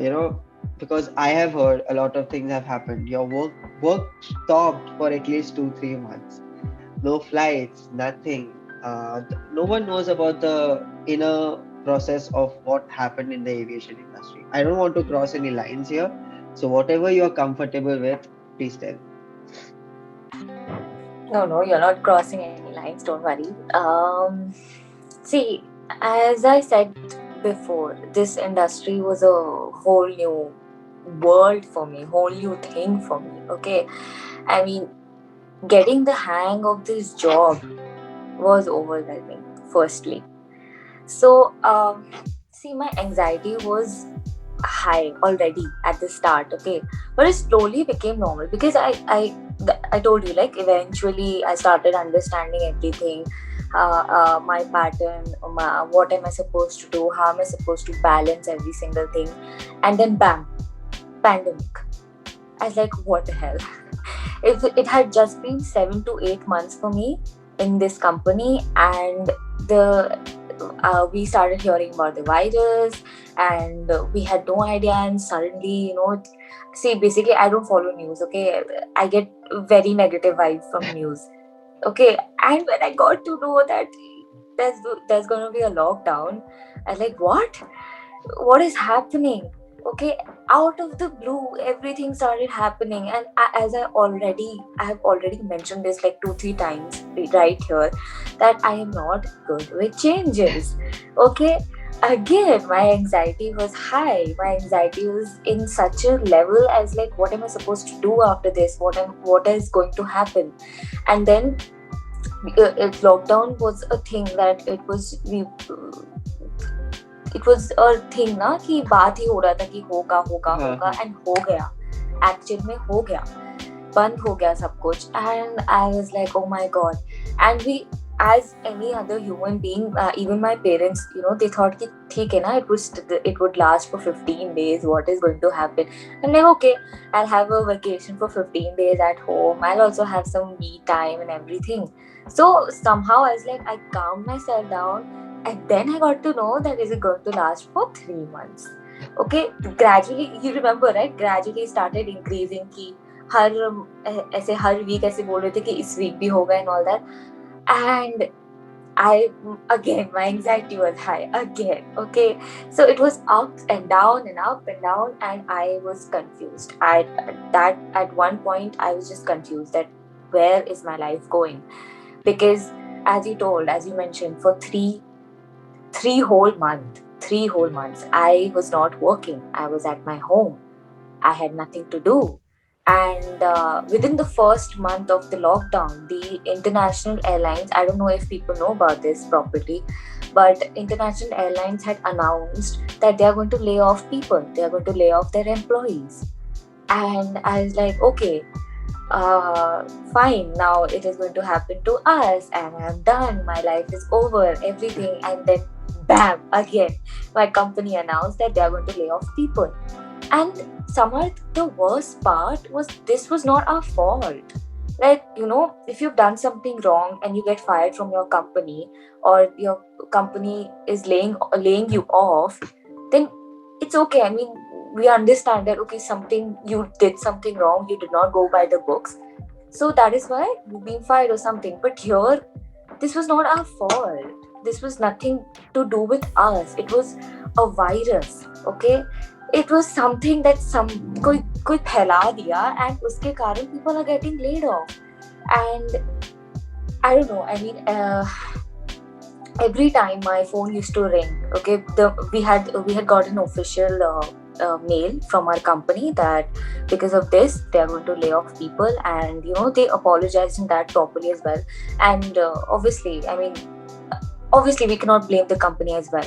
You know, because I have heard a lot of things have happened. Your work stopped for at least 2-3 months. No flights, nothing. No one knows about the inner process of what happened in the aviation industry. I don't want to cross any lines here. So whatever you're comfortable with, please tell. No, no, you're not crossing any lines. Don't worry. See, as I said before, this industry was a whole new world for me, whole new thing for me. Okay, I mean, getting the hang of this job was overwhelming. Firstly, so see, my anxiety was high already at the start, okay, but it slowly became normal because I told you, like, eventually I started understanding everything, my pattern, what am I supposed to do, how am I supposed to balance every single thing. And then bam, pandemic. I was like, what the hell. If it had just been 7 to 8 months for me in this company, and the we started hearing about the virus, and we had no idea, and suddenly, see, basically I don't follow news, okay. I get very negative vibes from news, okay. And when I got to know that there's there's gonna be a lockdown, I was like, what is happening, okay. Out of the blue everything started happening, and as I have already mentioned this like 2-3 times right here, that I am not good with changes, okay. Again, my anxiety was high. My anxiety was in such a level as like, what am I supposed to do after this, what is going to happen. And then lockdown was a thing that it was a thing ना कि बात ही हो रहा था कि होगा होगा हाँ, होगा, and हो गया, एक्चुअल में हो गया, बंद हो गया सब कुछ. And I was like, oh my god. And we, as any other human being, even my parents, they thought कि ठीक है ना, it would last for 15 days, what is going to happen. I'm like, okay, I'll have a vacation for 15 days at home, I'll also have some me time and everything. So somehow I was like, I calmed myself down, and then I got to know that is it going to last for 3 months. Okay, gradually, you remember, right? Gradually started increasing कि हर ऐसे हर week ऐसे बोल रहे थे कि इस week भी होगा and all that. And I, again, my anxiety was high again, okay. So it was up and down and up and down, and I was confused. At one point I was just confused that where is my life going, because as you mentioned, for three whole months I was not working. I was at my home. I had nothing to do. And within the first month of the lockdown, the international airlines, I don't know if people know about this properly, but international airlines had announced that they are going to lay off people, they are going to lay off their employees. And I was like, okay, fine, now it is going to happen to us, and I'm done, my life is over, everything. And then bam, again, my company announced that they are going to lay off people. And somehow the worst part was, this was not our fault. Like, if you've done something wrong and you get fired from your company, or your company is laying you off, then it's okay. I mean, we understand that, okay, you did something wrong, you did not go by the books, so that is why you've been fired or something. But here, this was not our fault. This was nothing to do with us. It was a virus, okay. It was something that कोई फैला दिया, and उसके कारण people are getting laid off. And I don't know, I mean, every time my phone used to ring, okay, we had got an official mail from our company that because of this they are going to lay off people, and they apologized in that properly as well. And obviously we cannot blame the company as well.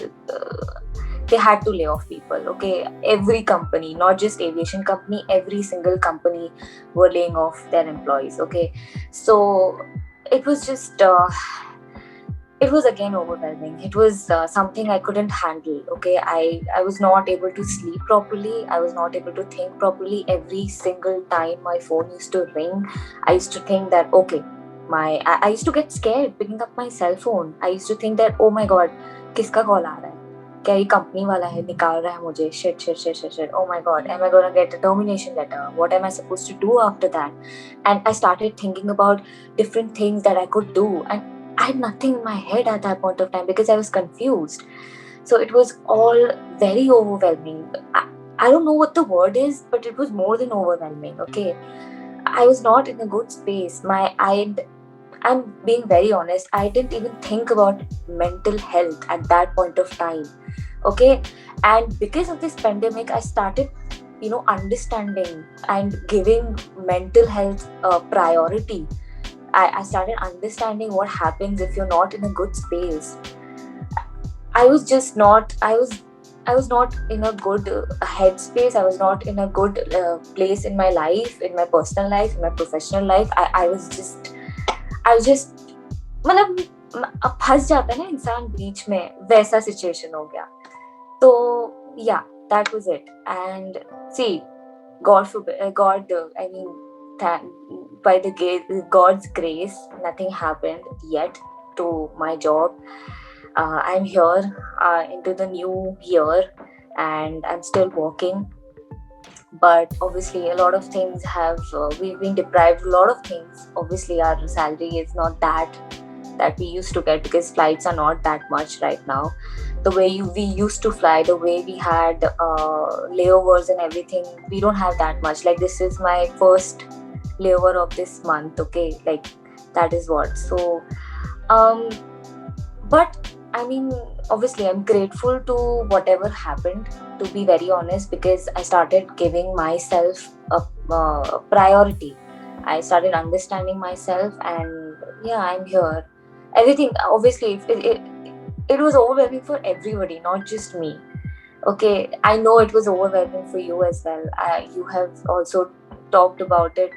They had to lay off people. Okay, every company, not just aviation company, every single company were laying off their employees. Okay, so it was just it was again overwhelming. It was something I couldn't handle. Okay, I was not able to sleep properly. I was not able to think properly. Every single time my phone used to ring, I used to think that okay, I used to get scared picking up my cell phone. I used to think that oh my god, किसका call आ रहा है, क्या ये company वाला है, निकाल रहा है मुझे, shit shit shit shit shit, oh my god, am I gonna get a termination letter, what am I supposed to do after that? And I started thinking about different things that I could do, and I had nothing in my head at that point of time because I was confused. So it was all very overwhelming. I don't know what the word is, but it was more than overwhelming. Okay, I was not in a good space. I'm being very honest, I didn't even think about mental health at that point of time. Okay, and because of this pandemic, I started understanding and giving mental health a priority. I started understanding what happens if you're not in a good space. I was just not. I was not in a good headspace. I was not in a good place in my life, in my personal life, in my professional life. I was just. मतलब फंस जाता है ना इंसान बीच में, वैसा situation हो गया. तो yeah, that was it. And see, God forbid, I mean, by God's grace, nothing happened yet to my job. I'm here into the new year, and I'm still working. But obviously, a lot of things we've been deprived. A lot of things. Obviously, our salary is not that we used to get because flights are not that much right now. The way we used to fly, the way we had layovers and everything, we don't have that much. Like this is my first layover of this month. Okay, like that is what. So, but I mean, obviously, I'm grateful to whatever happened. To be very honest, because I started giving myself a priority. I started understanding myself, and yeah, I'm here. Everything, obviously, it was overwhelming for everybody, not just me. Okay, I know it was overwhelming for you as well. You have also talked about it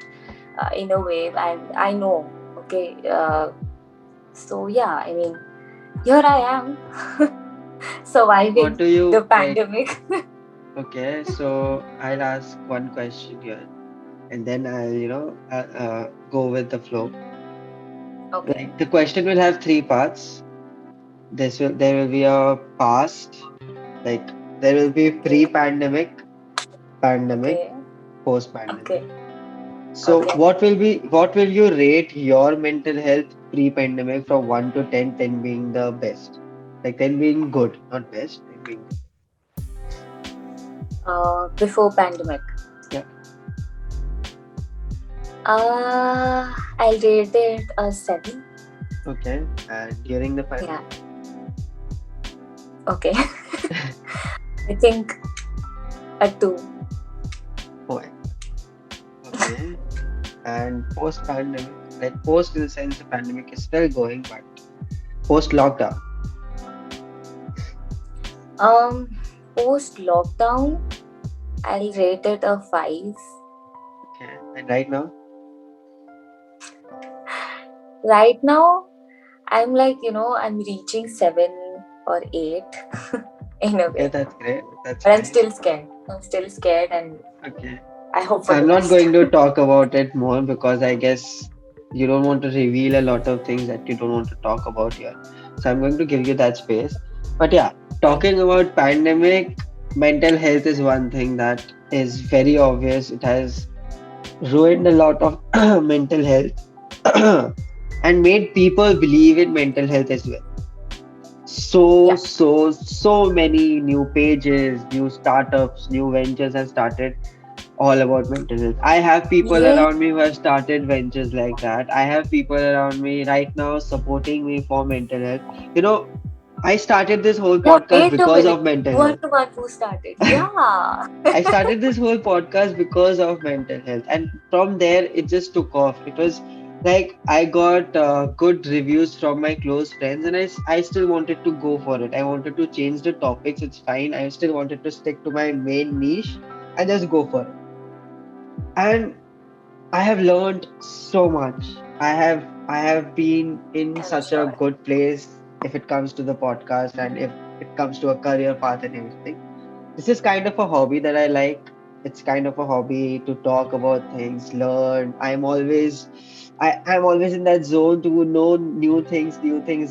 in a way, and I know. Okay, so yeah, I mean, here I am surviving What do you the like? pandemic. Okay, so I'll ask one question here, and then I'll go with the flow. Okay. Like the question will have three parts. There will be a past, like there will be pre-pandemic, pandemic, Okay. post-pandemic. Okay. So Okay. what will you rate your mental health pre-pandemic from 1 to 10, 10 being the best? Like 10 being good, not best, 10 being good. Before pandemic. Yeah. I'll rate it a 7. Okay. And during the pandemic? Yeah. Okay. I think a 2. Oh, okay. And post-pandemic, like post in the sense the pandemic is still going, but post-lockdown. Post lockdown, I'll rate it a 5. Okay. And right now? Right now, I'm like, I'm reaching 7 or 8 in a Okay, way. that's great. That's But I'm great. still scared. and Okay. I hope for I'm the not best. going to talk about it more because I guess you don't want to reveal a lot of things that you don't want to talk about here. So I'm going to give you that space. But yeah, talking about pandemic, mental health is one thing that is very obvious. It has ruined a lot of mental health and made people believe in mental health as well. Yeah. So many new pages, new startups, new ventures have started all about mental health. I have people Yeah. around me who have started ventures like that. I have people around me right now supporting me for mental health. You know, I started this whole Yeah, podcast wait a because minute. of mental You are health. the one who started. Yeah. I started this whole podcast because of mental health, and from there it just took off. It was like I got good reviews from my close friends, and I still wanted to go for it. I wanted to change the topics. It's fine. I still wanted to stick to my main niche and just go for it. And I have learned so much. I have been in I'm such a sure. good place if it comes to the podcast and if it comes to a career path and everything. This is kind of a hobby that I like. It's kind of a hobby to talk about things, learn. I'm always in that zone to know new things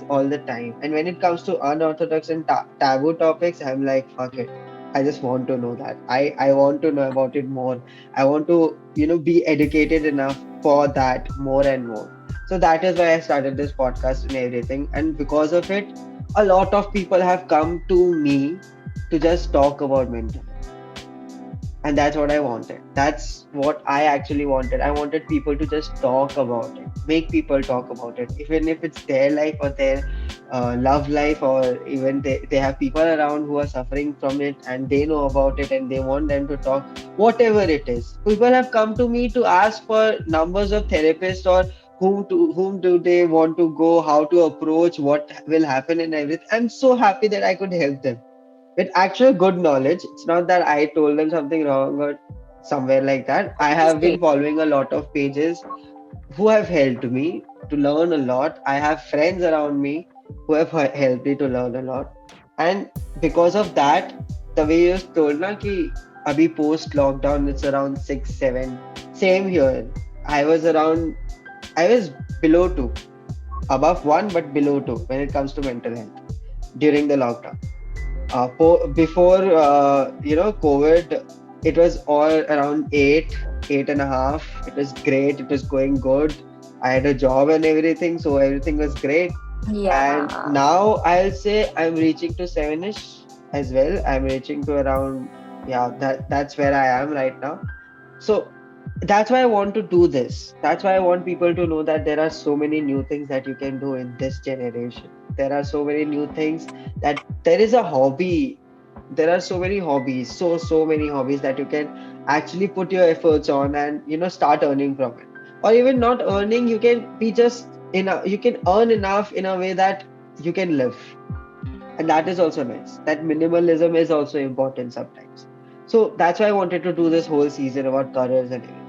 all the time. And when it comes to unorthodox and taboo topics, I'm like, fuck it. I just want to know that. I want to know about it more. I want to, be educated enough for that more and more. So that is why I started this podcast and everything. And because of it, a lot of people have come to me to just talk about mental health. And that's what I wanted. That's what I actually wanted. I wanted people to just talk about it, make people talk about it, even if it's their life or their love life, or even they have people around who are suffering from it and they know about it and they want them to talk, whatever it is. People have come to me to ask for numbers of therapists or whom do they want to go, how to approach, what will happen and everything. I'm so happy that I could help them with actual good knowledge. It's not that I told them something wrong or somewhere like that. I have been Obviously. following a lot of pages who have helped me to learn a lot. I have friends around me who have helped me to learn a lot. And because of that, the way you told na ki abhi post lockdown it's around 6, 7. Same here. I was around I was below 2, above 1 but below 2 when it comes to mental health during the lockdown. Before COVID, it was all around 8, 8.5. It was great. It was going good. I had a job and everything, so everything was great. And Yeah. now I'll say I'm reaching to 7ish as well. I'm reaching to around, yeah, that's where I am right now. So that's why I want to do this. That's why I want people to know that there are so many new things that you can do in this generation. There are so many new things that there is a hobby. There are so many hobbies, so many hobbies that you can actually put your efforts on and start earning from it. Or even not earning, you can be just you can earn enough in a way that you can live, and that is also nice. That minimalism is also important sometimes. So that's why I wanted to do this whole season about careers and everything.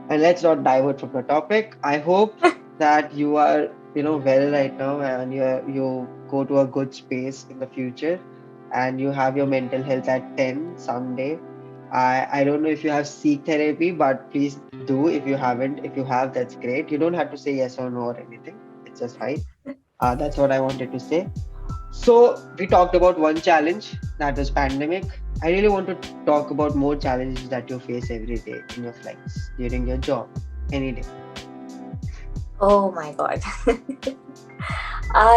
And let's not divert from the topic. I hope that you are well right now, and you go to a good space in the future, and you have your mental health at 10 someday. I don't know if you have seek therapy, but please do. If you haven't, if you have, that's great. You don't have to say yes or no or anything. It's just fine. That's what I wanted to say. So we talked about one challenge, that was pandemic. I really want to talk about more challenges that you face every day in your flights, during your job, any day. Oh my God.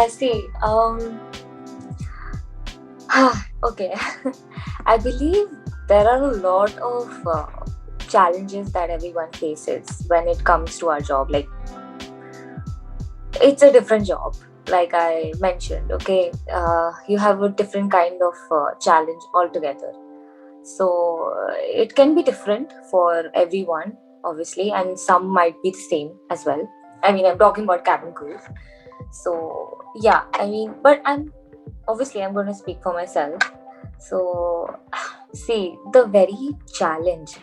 See, okay. I believe there are a lot of challenges that everyone faces when it comes to our job. Like, it's a different job, like I mentioned. Okay, you have a different kind of challenge altogether. So it can be different for everyone, obviously, and some might be the same as well. I mean, I'm talking about cabin crew. So yeah, I mean, but I'm going to speak for myself. So see, the very challenge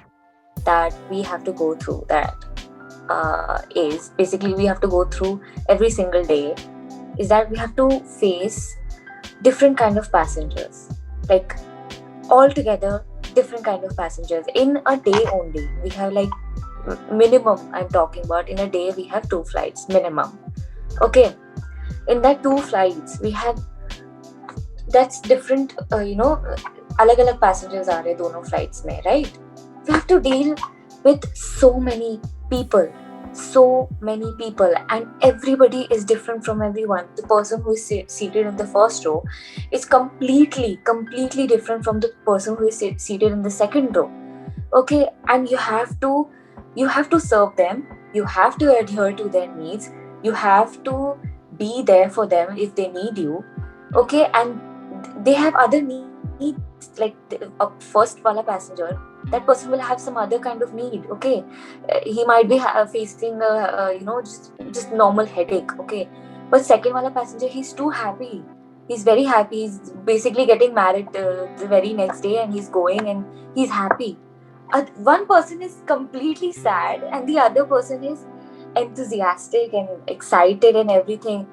that we have to go through, that is basically we have to go through every single day, is that we have to face different kind of passengers, like altogether different kind of passengers in a day. Only we have like minimum, I'm talking about, in a day we have 2 flights minimum. Okay, in that 2 flights we have, that's different, अलग अलग passengers आ रहे दोनों flights में, right? We have to deal with people so many people, and everybody is different from everyone. The person who is seated in the first row is completely different from the person who is seated in the second row. Okay, and you have to serve them, you have to adhere to their needs, you have to be there for them if they need you. okay, and they have other needs, like a first wala passenger, that person will have some other kind of need, okay. He might be facing just normal headache, okay, but second wala passenger, he's too happy, he's very happy, he's basically getting married the very next day, and he's going and he's happy. One person is completely sad and the other person is enthusiastic and excited and everything.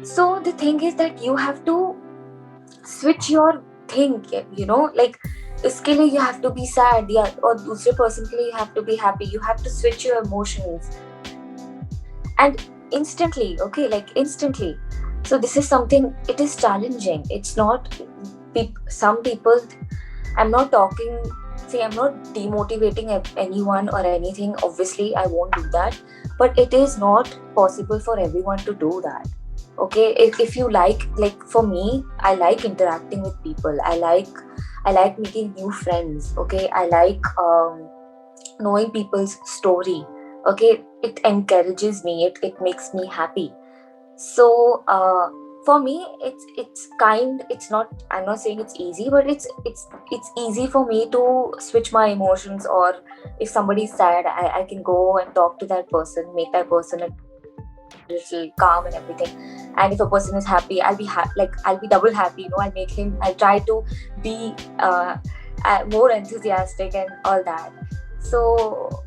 So the thing is that you have to switch your thing, like इसके लिए you have to be sad, या और दूसरे person के लिए you have to be happy, you have to switch your emotions and instantly, okay, like instantly. So this is something, it is challenging, it's not some people, I'm not talking, see, I'm not demotivating anyone or anything, obviously I won't do that, but it is not possible for everyone to do that, okay. If you like for me, I like interacting with people, I like making new friends, okay, I like knowing people's story, okay, it encourages me, it makes me happy. So for me, it's not, I'm not saying it's easy, but it's easy for me to switch my emotions, or if somebody's sad, I can go and talk to that person, make that person a little calm and everything. And if a person is happy, I'll be double happy, I'll try to be more enthusiastic and all that. So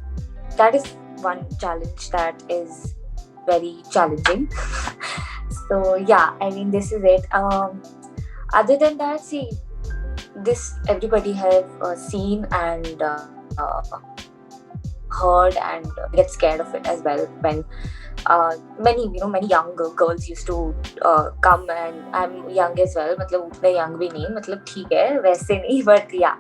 that is one challenge that is very challenging. So yeah, I mean, this is it. Other than that, see, this everybody have seen and heard and get scared of it as well, when many young girls used to come, and I'm young as well, मतलब उतने young भी नहीं, मतलब ठीक है वैसे नहीं, but yeah,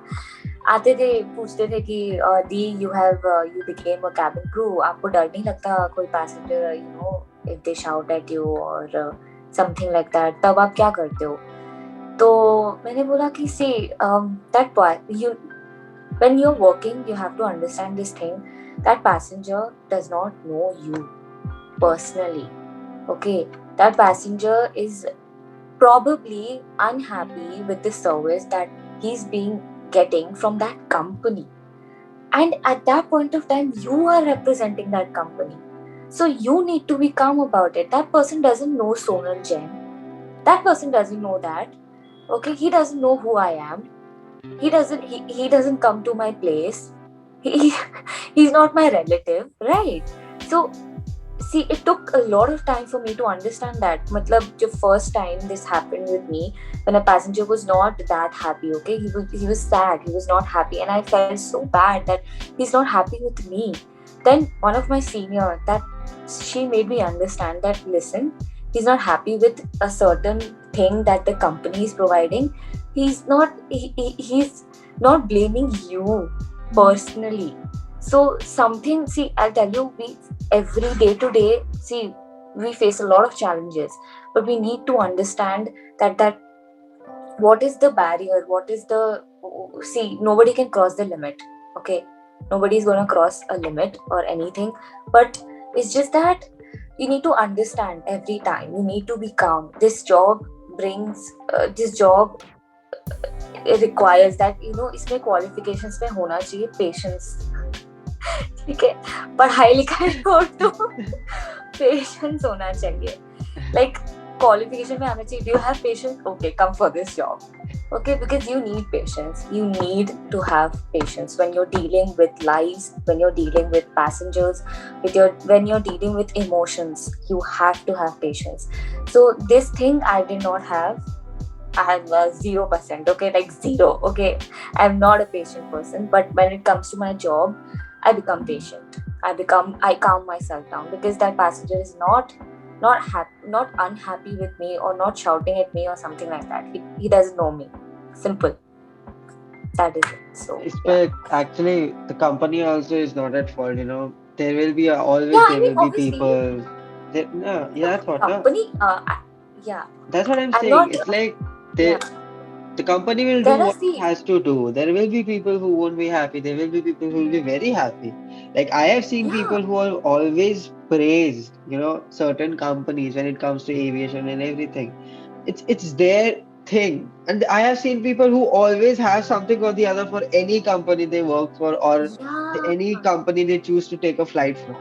आते थे, पूछते थे कि दी, you became a cabin crew, आपको डर नहीं लगता कोई passenger, if they shout at you or something like that, तब आप क्या करते हो? तो मैंने बोला कि see, that you when you're working, you have to understand this thing, that passenger does not know you personally, okay. That passenger is probably unhappy with the service that he's being getting from that company, and at that point of time you are representing that company, so you need to be calm about it. That person doesn't know Sonal Jain, that person doesn't know that, okay. He doesn't know who I am, he doesn't come to my place, he he's not my relative, right? So see, it took a lot of time for me to understand that. Matlab, the first time this happened with me, when a passenger was not that happy, okay, he was sad, he was not happy, and I felt so bad that he's not happy with me. Then one of my senior, that she made me understand that, listen, he's not happy with a certain thing that the company is providing. He's not blaming you personally. So something, see, I'll tell you, we every day to day, see, we face a lot of challenges, but we need to understand that what is the barrier, what is the, see, nobody can cross the limit, okay. Nobody's gonna cross a limit or anything, but it's just that you need to understand every time, you need to be calm. This job brings this job it requires that, इसमें qualifications में होना चाहिए patience, ठीक है, पढ़ाई लिखाई छोड़ दो, पेशेंस होना चाहिए, like qualification में आना चाहिए, do you have patience, okay, come for this job, okay, because you need patience, you need to have patience when you're dealing with lives, when you're dealing with passengers, when you're dealing with emotions, you have to have patience. So this thing I did not have. I'm 0%, okay, like zero, okay. I'm not a patient person, but when it comes to my job, I become patient. I calm myself down, because that passenger is not unhappy with me or not shouting at me or something like that. He doesn't know me. Simple. That is it. So yeah. Actually, the company also is not at fault, There will be always Yeah, I there mean, will be obviously, people. No, yeah, that's what. No, company. Yeah, that's what I'm I'm saying. not. It's like Yeah, the company will do there are what it see. has to do. There will be people who won't be happy. There will be people who will be very happy. Like I have seen Yeah, people who are always praised, certain companies when it comes to aviation and everything. it's their thing. And I have seen people who always have something or the other for any company they work for, or Yeah. any company they choose to take a flight from.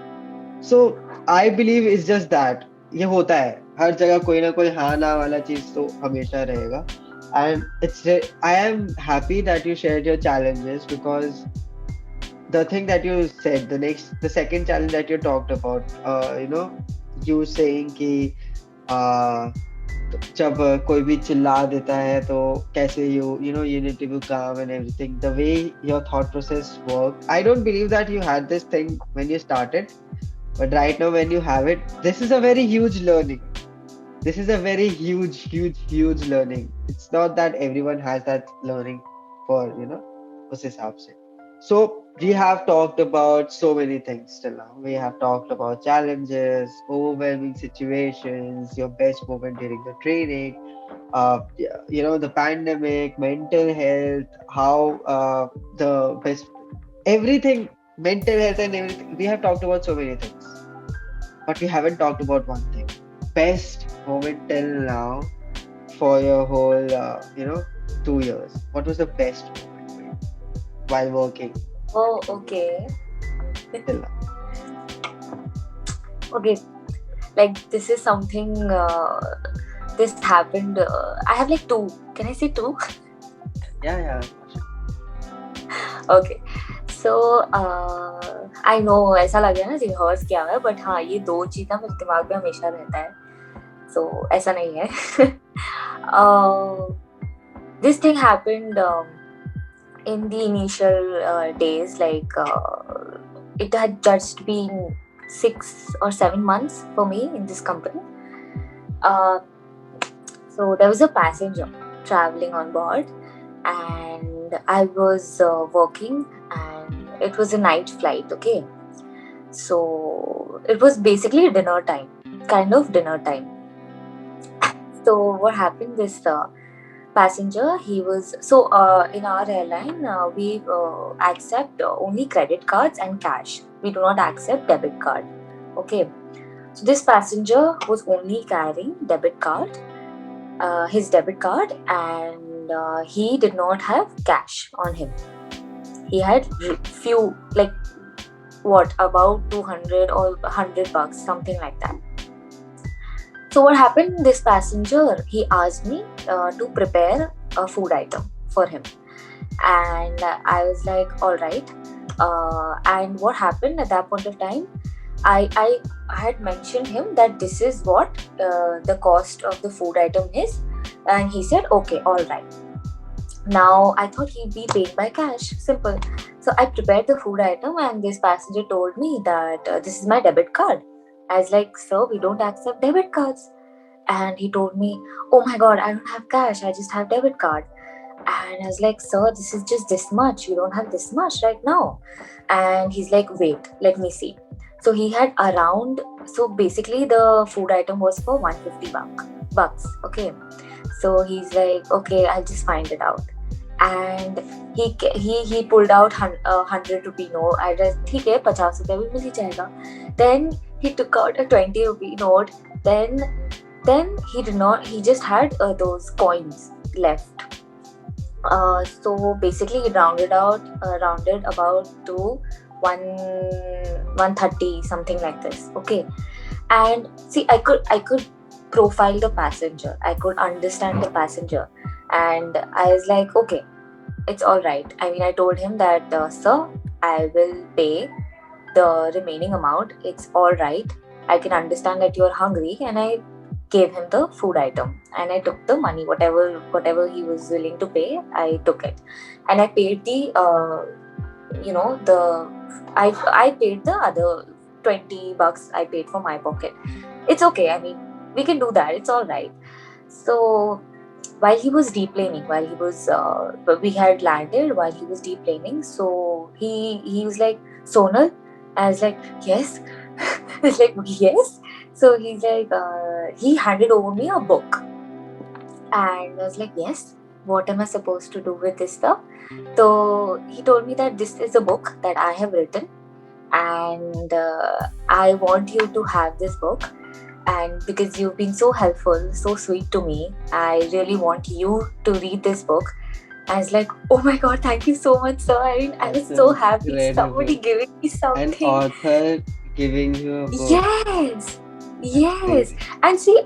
So I believe it's just that ये होता है हर जगह, कोई ना कोई हाँ ना वाला चीज तो हमेशा रहेगा. And I am happy that you shared your challenges, because the thing that you said, the second challenge that you talked about, you saying कि uh, जब कोई भी चिल्ला देता है तो कैसे you need to be calm and everything, the way your thought process worked. I don't believe that you had this thing when you started, but right now when you have it, this is a very huge learning. This is a very huge learning. It's not that everyone has that learning for, उस हिसाब से. So we have talked about so many things till now. We have talked about challenges, overwhelming situations, your best moment during the training, the pandemic, mental health, how the best everything, mental health and everything. We have talked about so many things, but we haven't talked about one thing. Best moment till now for your whole, 2 years. What was the best moment for you while working Oh, okay. till now? Okay. Like this is something. This happened. I have like two. Can I say two? Yeah. Okay. So I know ऐसा लग रहा है ना rehearse किया हुआ है, but हाँ ये दो चीज ना मेरे दिमाग में हमेशा रहता है. So ऐसा नहीं है. This thing happened in the initial days, like it had just been 6 or 7 months for me in this company. So there was a passenger traveling on board, and I was working, and it was a night flight. Okay, so it was basically dinner time, kind of dinner time. So what happened? This passenger, he was in our airline, we accept only credit cards and cash. We do not accept debit card. Okay, so this passenger was only carrying debit card, his debit card, and he did not have cash on him. He had few, like what, about 200 or $100, something like that. So what happened? This passenger, he asked me to prepare a food item for him, and I was like, all right. And what happened at that point of time? I had mentioned him that this is what the cost of the food item is, and he said, okay, all right. Now I thought he'd be paid by cash, simple. So I prepared the food item, and this passenger told me that this is my debit card. I was like, sir, we don't accept debit cards. And he told me, oh my god, I don't have cash, I just have debit card. And I was like, sir, this is just this much, you don't have this much right now. And he's like, wait, let me see. So he had around, so basically the food item was for 150 bucks. Okay, so he's like, okay, I'll just find it out. And he pulled out 100 rupee note. I was ठीक है 50 रुपए भी मिल ही जाएगा. Then he took out a 20 rupee note. Then he just had those coins left. So basically he rounded about to 130, something like this. Okay, and see, I could profile the passenger, I could understand the passenger, and I was like, okay, it's all right. I mean, I told him that sir, I will pay the remaining amount, it's all right. I can understand that you're hungry, and I gave him the food item, and I took the money, whatever he was willing to pay, I took it, and I paid the I paid the other 20 bucks I paid for my pocket. It's okay, I mean, we can do that, it's all right. So while he was deplaning, we had landed, while he was deplaning, so he was like, Sonal. I was like, yes. He's like, yes. So he's like, he handed over me a book, and I was like, yes, what am I supposed to do with this stuff? So he told me that this is a book that I have written, and I want you to have this book, And because you've been so helpful, so sweet to me, I really want you to read this book. I was like, oh my god, thank you so much, sir. I mean, I was That's so happy. incredible. Somebody giving me An something. author giving you a book. Yes, yes. Amazing. And see,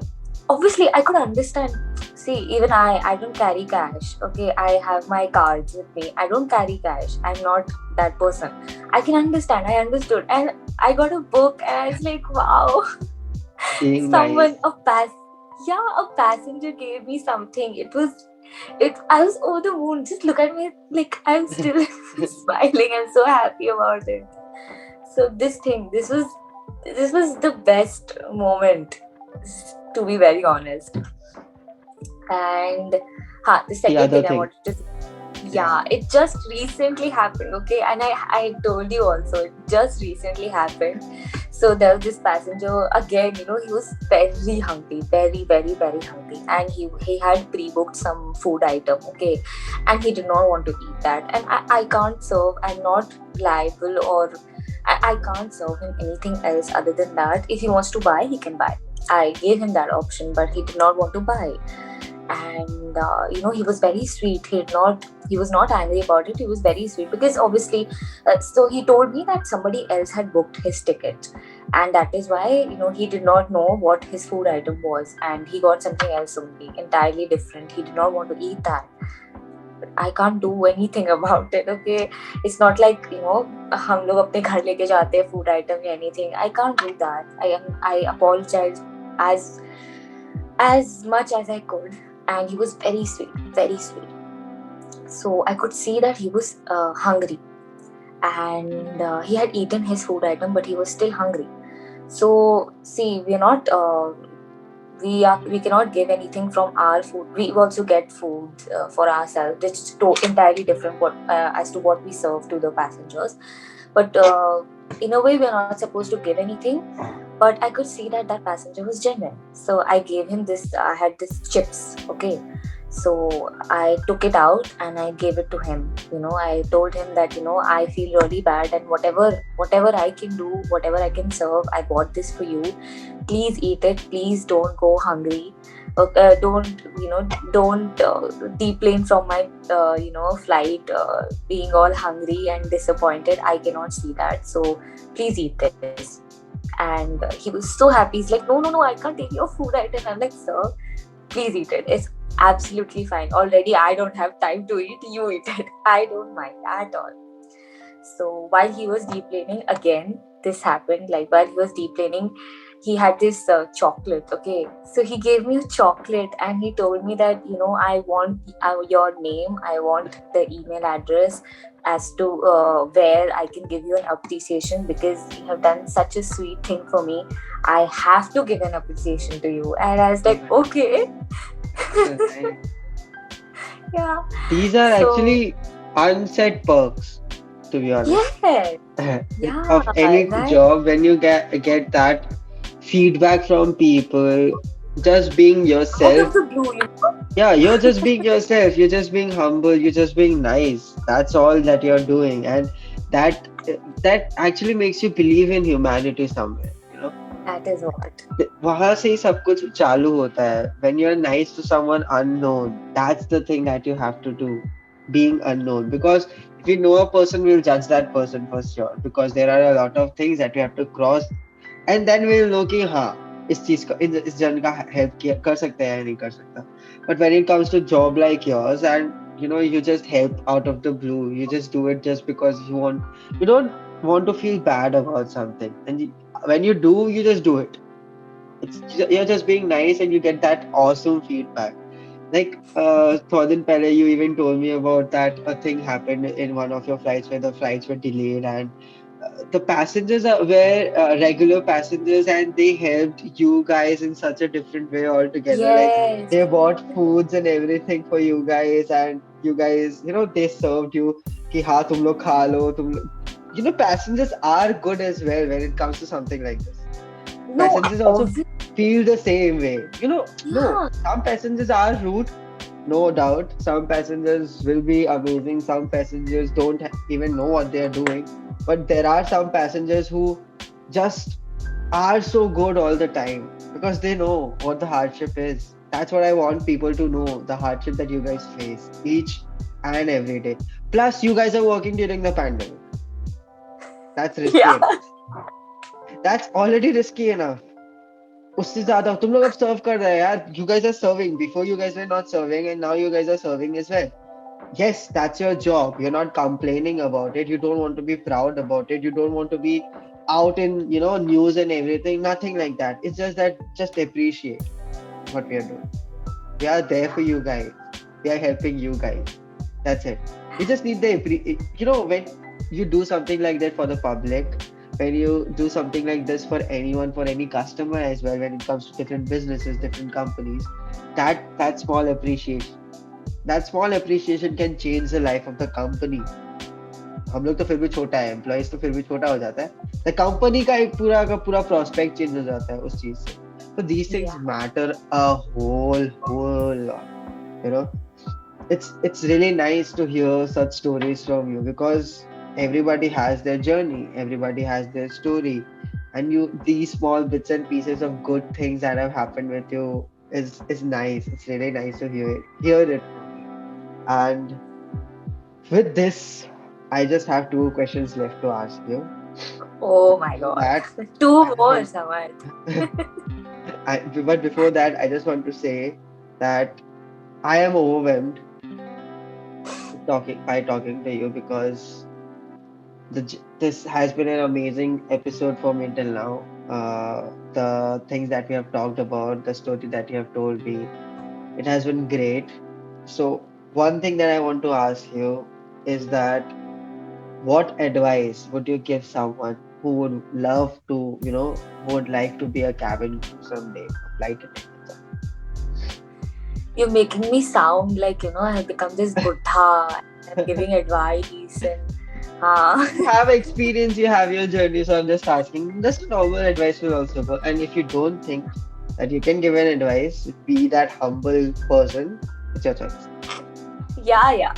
obviously, I could understand. See, even I don't carry cash. Okay, I have my cards with me. I don't carry cash. I'm not that person. I can understand. I understood. And I got a book, and I was like, wow, Being someone, nice. a passenger gave me something. I was over the moon. Just look at me, like I'm still smiling. I'm so happy about it. So this was the best moment, to be very honest. And the The second other thing I thing. wanted to say, Yeah. yeah, it just recently happened, okay? And I told you also, it just recently happened. So there was this passenger again, he was very hungry, very, very, very hungry. And he had pre-booked some food item, okay? And he did not want to eat that. And I can't serve, I'm not liable, or I can't serve him anything else other than that. If he wants to buy, he can buy. I gave him that option, but he did not want to buy. And he was very sweet. He was not angry about it. He was very sweet because obviously, so he told me that somebody else had booked his ticket, and that is why he did not know what his food item was, and he got something else only, entirely different. He did not want to eat that. I can't do anything about it. Okay, it's not like हम लोग अपने घर लेके जाते हैं food item या anything. I can't do that. I apologized as much as I could, and he was very sweet, very sweet. So I could see that he was hungry, and he had eaten his food item, but he was still hungry. So see, we're not. We cannot give anything from our food. We also get food for ourselves. It's entirely different as to what we serve to the passengers. But in a way, we're not supposed to give anything. But I could see that that passenger was genuine. So I gave him this. I had this chips. Okay. So I took it out and I gave it to him. I told him that I feel really bad, and whatever I can do, whatever I can serve, I bought this for you. Please eat it. Please don't go hungry. Don't deplane from my flight being all hungry and disappointed. I cannot see that. So please eat this. And he was so happy. He's like, no, I can't take your food item. I'm like, sir, please eat it. It's absolutely fine. Already, I don't have time to eat. You eat it. I don't mind at all. So while he was deplaning, again, this happened. Like while he was deplaning, he had this chocolate. Okay, so he gave me a chocolate and he told me that I want your name. I want the email address as to where I can give you an appreciation because you have done such a sweet thing for me. I have to give an appreciation to you. And I was like, okay. Right. Yeah. These are So actually unsaid perks, to be honest. yeah, Of any right. job, when you get that feedback from people, just being Out yourself. of the blue, Yeah, you're just being yourself. You're just being humble. You're just being nice. That's all that you're doing, and that that actually makes you believe in humanity somewhere. that is what. वहां से ही सब कुछ चालू होता है. When you're nice to someone unknown, that's the thing that you have to do. Being unknown, because if you know a person, we'll judge that person for sure. Because there are a lot of things that we have to cross, and then we'll know कि हाँ इस चीज का इस जन का help कर सकते हैं या नहीं कर सकता. But when it comes to job like yours, and you just help out of the blue, you just do it just because you don't want to feel bad about something, and when you do, you just do it. You're just being nice, and you get that awesome feedback. Like thought in Pele, you even told me about that a thing happened in one of your flights where the flights were delayed, and the passengers were regular passengers, and they helped you guys in such a different way altogether. Like Yes. they bought foods and everything for you guys, and you guys, they served you. Ki ha, tum log kha lo, passengers are good as well when it comes to something like this. No, Passengers also obviously. feel the same way. No, Yeah. some passengers are rude, no doubt. Some passengers will be amazing. Some passengers don't even know what they are doing. But there are some passengers who just are so good all the time because they know what the hardship is. That's what I want people to know, the hardship that you guys face each and every day. Plus, you guys are working during the pandemic. That's risky Yeah. enough. That's already risky enough. उससे ज्यादा तुम लोग अब सर्व कर रहे हैं यार. You guys are serving. Before you guys were not serving, and now you guys are serving as well. Yes, that's your job. You're not complaining about it. You don't want to be proud about it. You don't want to be out in, news and everything. Nothing like that. It's just that just appreciate what we are doing. We are there for you guys. We are helping you guys. That's it. We just need when you do something like that for the public, when you do something like this for anyone, for any customer as well, when it comes to different businesses, different companies, that small appreciation, that small appreciation can change the life of the company. हम लोग तो फिर भी छोटा है, employees तो फिर भी छोटा हो जाता है, द कंपनी का पूरा प्रोस्पेक्ट चेंज हो जाता है उस चीज से. So these things matter a whole lot. You know, it's really nice to hear such stories from you because everybody has their journey, everybody has their story, and these small bits and pieces of good things that have happened with you is nice. It's really nice to hear it from you. And with this, I just have 2 questions left to ask you. Oh my God. That 2 more, Samarth. But before that, I just want to say that I am overwhelmed talking to you because this has been an amazing episode for me till now. The things that we have talked about, the story that you have told me, it has been great. So one thing that I want to ask you is that what advice would you give someone who would love to, who would like to be a cabin crew someday, a flight attendant? You're making me sound like, I have become this buddha. I'm giving advice and You have experience, you have your journey, so I'm just asking. Just normal advice will also go. And if you don't think that you can give an advice, be that humble person, it's your choice. Yeah.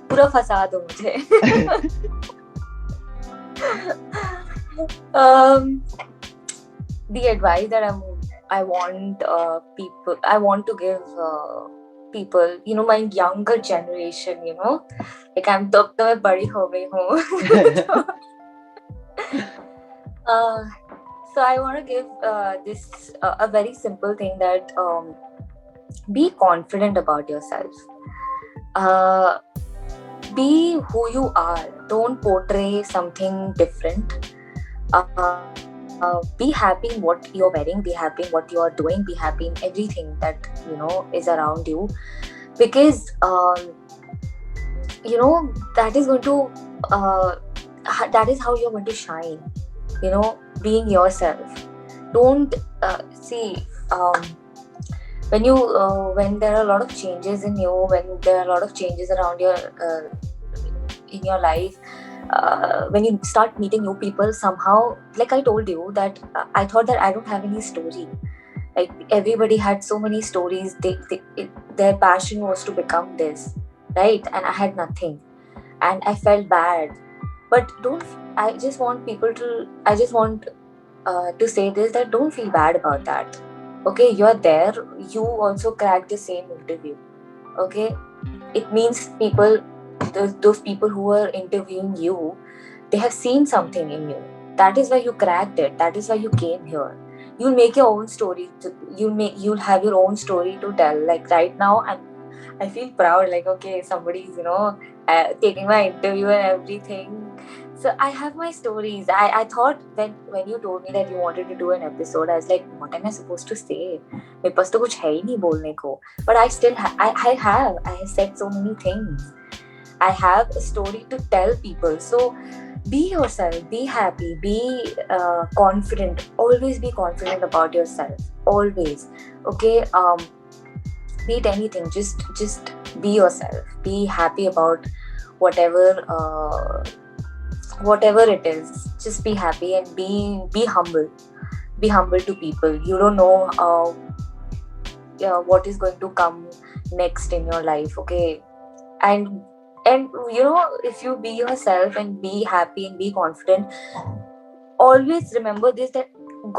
पूरा फंसा दो मुझे. The advice that I want to give people, my younger generation, like I'm तो मैं बड़ी हो गई हूँ. So I want to give this a very simple thing that be confident about yourself. Be who you are. Don't portray something different. Be happy in what you're wearing. Be happy in what you are doing. Be happy in everything that is around you, because that is going to that is how you're going to shine. Being yourself. Don't see. When there are a lot of changes in you, when there are a lot of changes around in your life, when you start meeting new people, somehow, like I told you, that I thought that I don't have any story. Like everybody had so many stories. Their passion was to become this, right? And I had nothing, and I felt bad. But I just want to say this, that don't feel bad about that. Okay, you're there. You also cracked the same interview. Okay, it means those people who are interviewing you, they have seen something in you. That is why you cracked it. That is why you came here. You'll make your own story. You'll have your own story to tell. Like right now, I feel proud. Like okay, somebody's taking my interview and everything. So I have my stories. I thought when you told me that you wanted to do an episode, I was like, what am I supposed to say? मेरे पास तो कुछ है ही नहीं बोलने को. But I still I have said so many things. I have a story to tell people. So be yourself, be happy, be confident. Always be confident about yourself. Always. Okay. Be it anything. Just be yourself. Be happy about whatever it is. Just be happy and be humble. Be humble to people. You don't know what is going to come next in your life. Okay. And if you be yourself and be happy and be confident, always remember this, that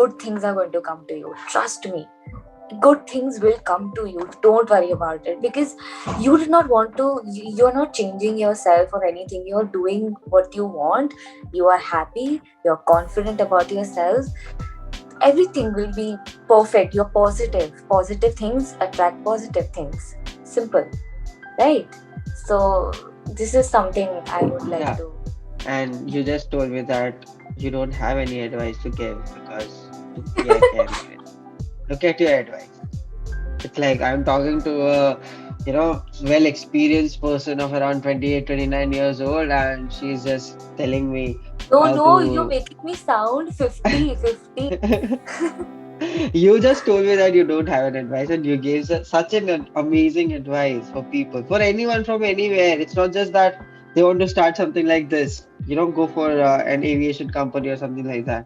good things are going to come to you. Trust me, good things will come to you. Don't worry about it, because you did not want to. You're not changing yourself or anything. You're doing what you want. You are happy. You're confident about yourself. Everything will be perfect. You're positive. Positive things attract positive things. Simple, right? So this is something I would like Yeah, to. and you just told me that you don't have any advice to give because tu kiya kya hai. Look at your advice. It's like I'm talking to a, well experienced person of around 28, 29 years old, and she's just telling me No, how no, you're to. making me sound 50, 50. You just told me that you don't have an advice, and you gave such an amazing advice for people, for anyone from anywhere. It's not just that they want to start something like this. You don't go for an aviation company or something like that.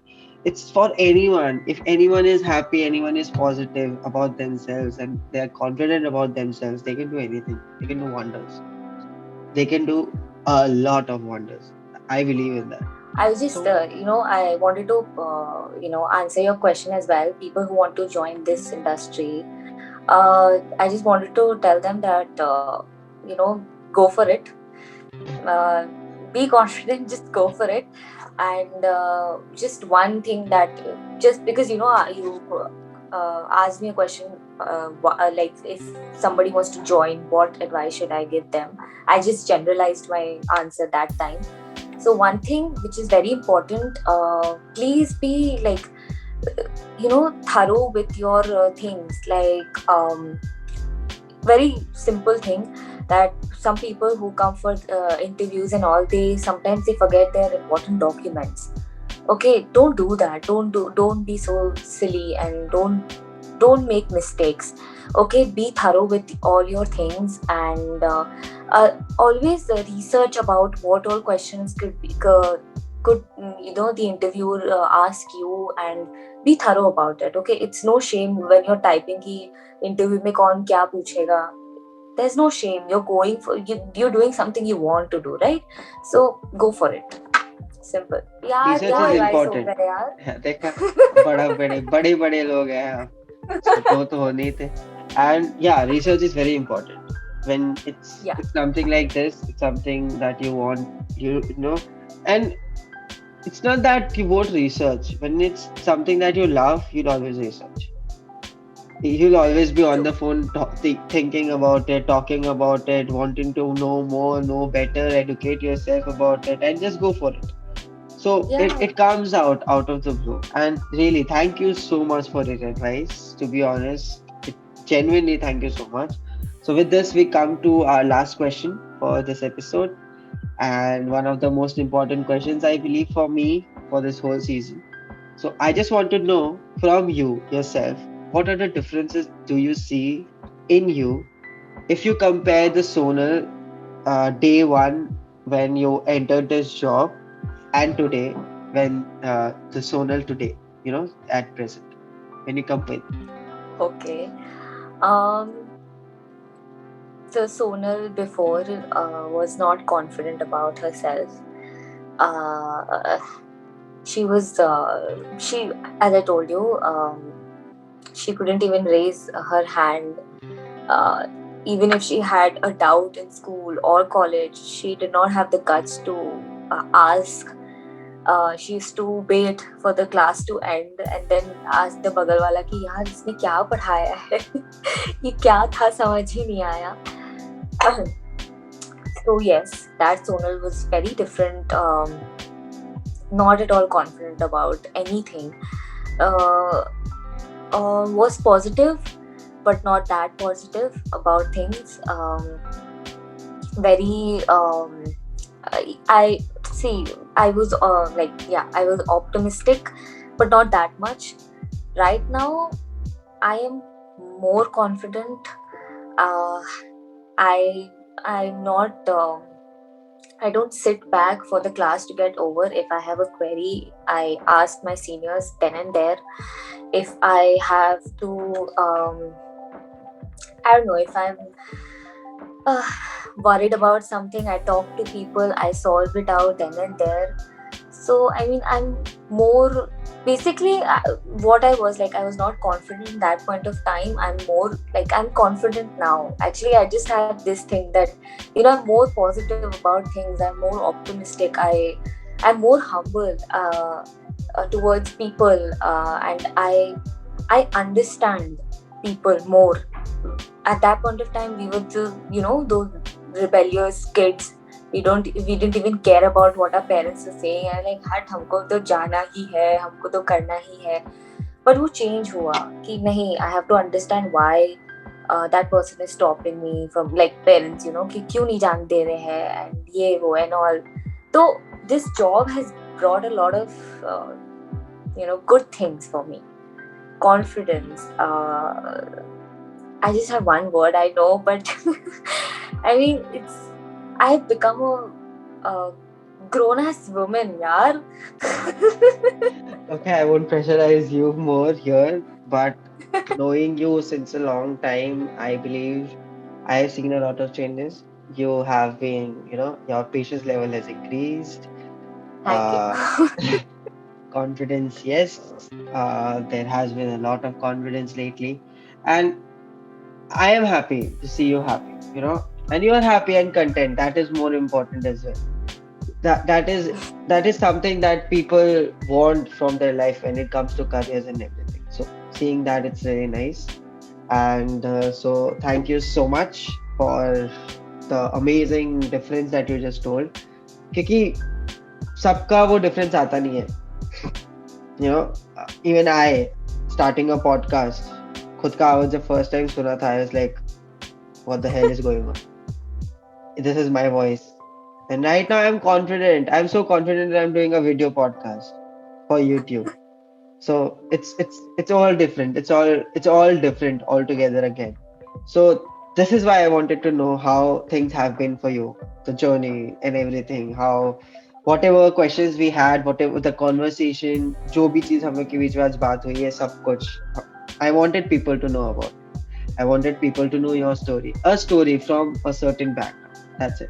It's for anyone. If anyone is happy, anyone is positive about themselves, and they are confident about themselves, they can do anything. They can do wonders. They can do a lot of wonders. I believe in that. I just, So, I wanted to, answer your question as well. People who want to join this industry, I just wanted to tell them that, go for it. Uh, be confident, just go for it. And just one thing that, just because, you asked me a question, like if somebody wants to join, what advice should I give them? I just generalized my answer that time. So one thing which is very important, please be like, thorough with your things. Like, very simple thing, that some people who come for interviews and all, they sometimes they forget their important documents. Okay, don't do that. Don't be so silly, and don't make mistakes. Okay, be thorough with all your things, and always research about what all questions could the interviewer ask you, and be thorough about it. Okay, it's no shame when you're typing ki interview mein kaun kya पूछेगा. There's no shame. You're doing something you want to do, right? So go for it. Simple. यार research क्या is advice हो important. गया यार. देखा, बड़े बड़े लोग हैं हम. So दो तो होने ही थे. And yeah, research is very important. When Yeah. it's something like this, it's something that you want, you know, and it's not that you won't research. When it's something that you love, you'll always research. You'll always be on True. the phone thinking about it, talking about it, wanting to know more, know better, educate yourself about it, and just go for it. So Yeah. it comes out of the blue. And really, thank you so much for your advice. To be honest, genuinely, thank you so much. So with this, we come to our last question for this episode, and one of the most important questions, I believe, for me for this whole season. So I just want to know from you yourself, what are the differences do you see in you if you compare the Sonal day one when you entered this job and today when the Sonal today, at present, when you compare. Okay. Um. So Sonal before was not confident about herself. Uh, she was she, as I told you, she couldn't even raise her hand. Uh, Even if she had a doubt in school or college, she did not have the guts to ask. She used to wait for the class to end and then ask the बगल वाला कि यार इसने क्या पढ़ाया है. ये क्या था समझ ही नहीं आया. So yes, that Sonal was very different. Not at all confident about anything. Uh, was positive, but not that positive about things. Very. I see. I was I was optimistic, but not that much. Right now, I am more confident. Uh, I I'm not. I don't sit back for the class to get over. If I have a query, I ask my seniors then and there. If I have to, I don't know, if I'm worried about something, I talk to people, I solve it out then and there. So I mean, I'm more basically what I was like. I was not confident in that point of time. I'm more like I'm confident now. Actually, I just have this thing that I'm more positive about things. I'm more optimistic. I'm more humble towards people, and I understand people more. At that point of time, we were just those rebellious kids. We didn't even care about what our parents were saying, and like हट हमको तो जाना ही है, हमको तो करना ही है. But वो change हुआ कि नहीं, I have to understand why that person is stopping me from, like, parents, कि क्यों नहीं जान दे रहे हैं and ये वो and all. So this job has brought a lot of good things for me. Confidence. I just have one word, I know, but I mean, I have become a grown-ass woman, yaar. Okay, I won't pressurize you more here, but knowing you since a long time, I believe I have seen a lot of changes. You have been, your patience level has increased. Thank you. Confidence, yes. There has been a lot of confidence lately, and I am happy to see you happy, and you are happy and content. That is more important as well. That is something that people want from their life when it comes to careers and everything. So seeing that, it's really nice. And so thank you so much for the amazing difference that you just told. क्योंकि सबका वो difference आता नहीं है. Even I, starting a podcast, खुद का आवाज जब first time सुना था, I was like, what the hell is going on? This is my voice. And right now I'm confident. I'm so confident that I'm doing a video podcast for YouTube. So it's all different. It's all different altogether again. So this is why I wanted to know how things have been for you, the journey and everything. How whatever questions we had, whatever the conversation, जो भी चीज हम लोग के बीच में आज बात हुई है, सब कुछ I wanted people to know about. I wanted people to know your story, a story from a certain background. That's it.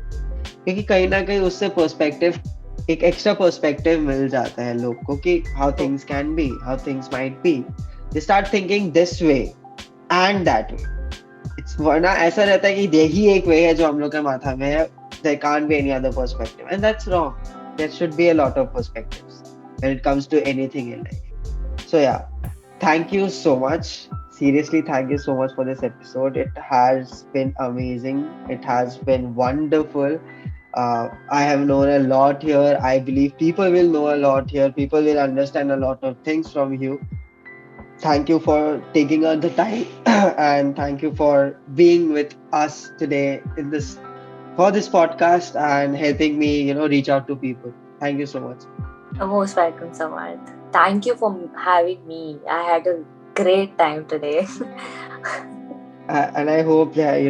क्योंकि कहीं ना कहीं उससे पर्सपेक्टिव, एक एक्स्ट्रा पर्सपेक्टिव मिल जाता है लोग को कि how things can be, how things might be. They start thinking this way and that way. It's वरना ऐसा रहता है कि यही एक वे है जो हम लोग के माथा में है. There can't be any other perspective and that's wrong. There should be a lot of perspectives when it comes to anything in life. So yeah, thank you so much. Seriously, thank you so much for this episode. It has been amazing. It has been wonderful. I have known a lot here. I believe people will know a lot here. People will understand a lot of things from you. Thank you for taking out the time and thank you for being with us today for this podcast and helping me, reach out to people. Thank you so much. Most welcome, Samad. Thank you for having me. I had a great time today. And I hope that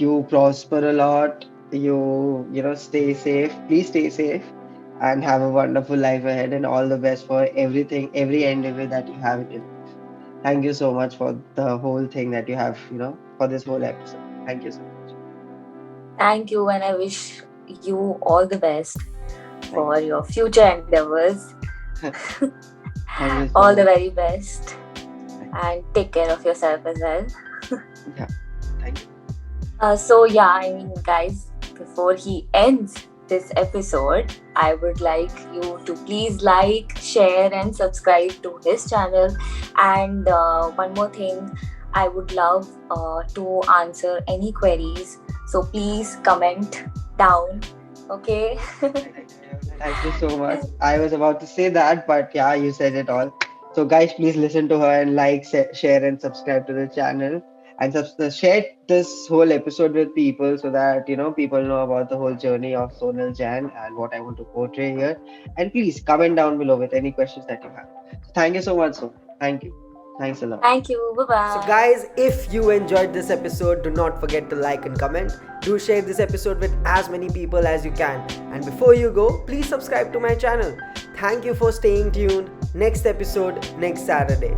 you prosper a lot. You stay safe. Please stay safe and have a wonderful life ahead, and all the best for everything, every endeavor that you have in your life. Thank you so much for the whole thing that you have, for this whole episode. Thank you so much. Thank you, and I wish you all the best for your future endeavors. Thank you so All the much. very best. And take care of yourself as well. Yeah, thank you. So yeah, I mean, guys, before he ends this episode, I would like you to please like, share, and subscribe to his channel. And one more thing, I would love to answer any queries. So please comment down. Okay. Thank you so much. I was about to say that, but yeah, you said it all. So guys, please listen to her and like, share, and subscribe to the channel, and share this whole episode with people so that people know about the whole journey of Sonal Jain and what I want to portray here. And please comment down below with any questions that you have. So thank you so much, Sonal. Thank you. Thanks a lot. Thank you. Bye-bye. So guys, if you enjoyed this episode, do not forget to like and comment. Do share this episode with as many people as you can. And before you go, please subscribe to my channel. Thank you for staying tuned. Next episode, next Saturday.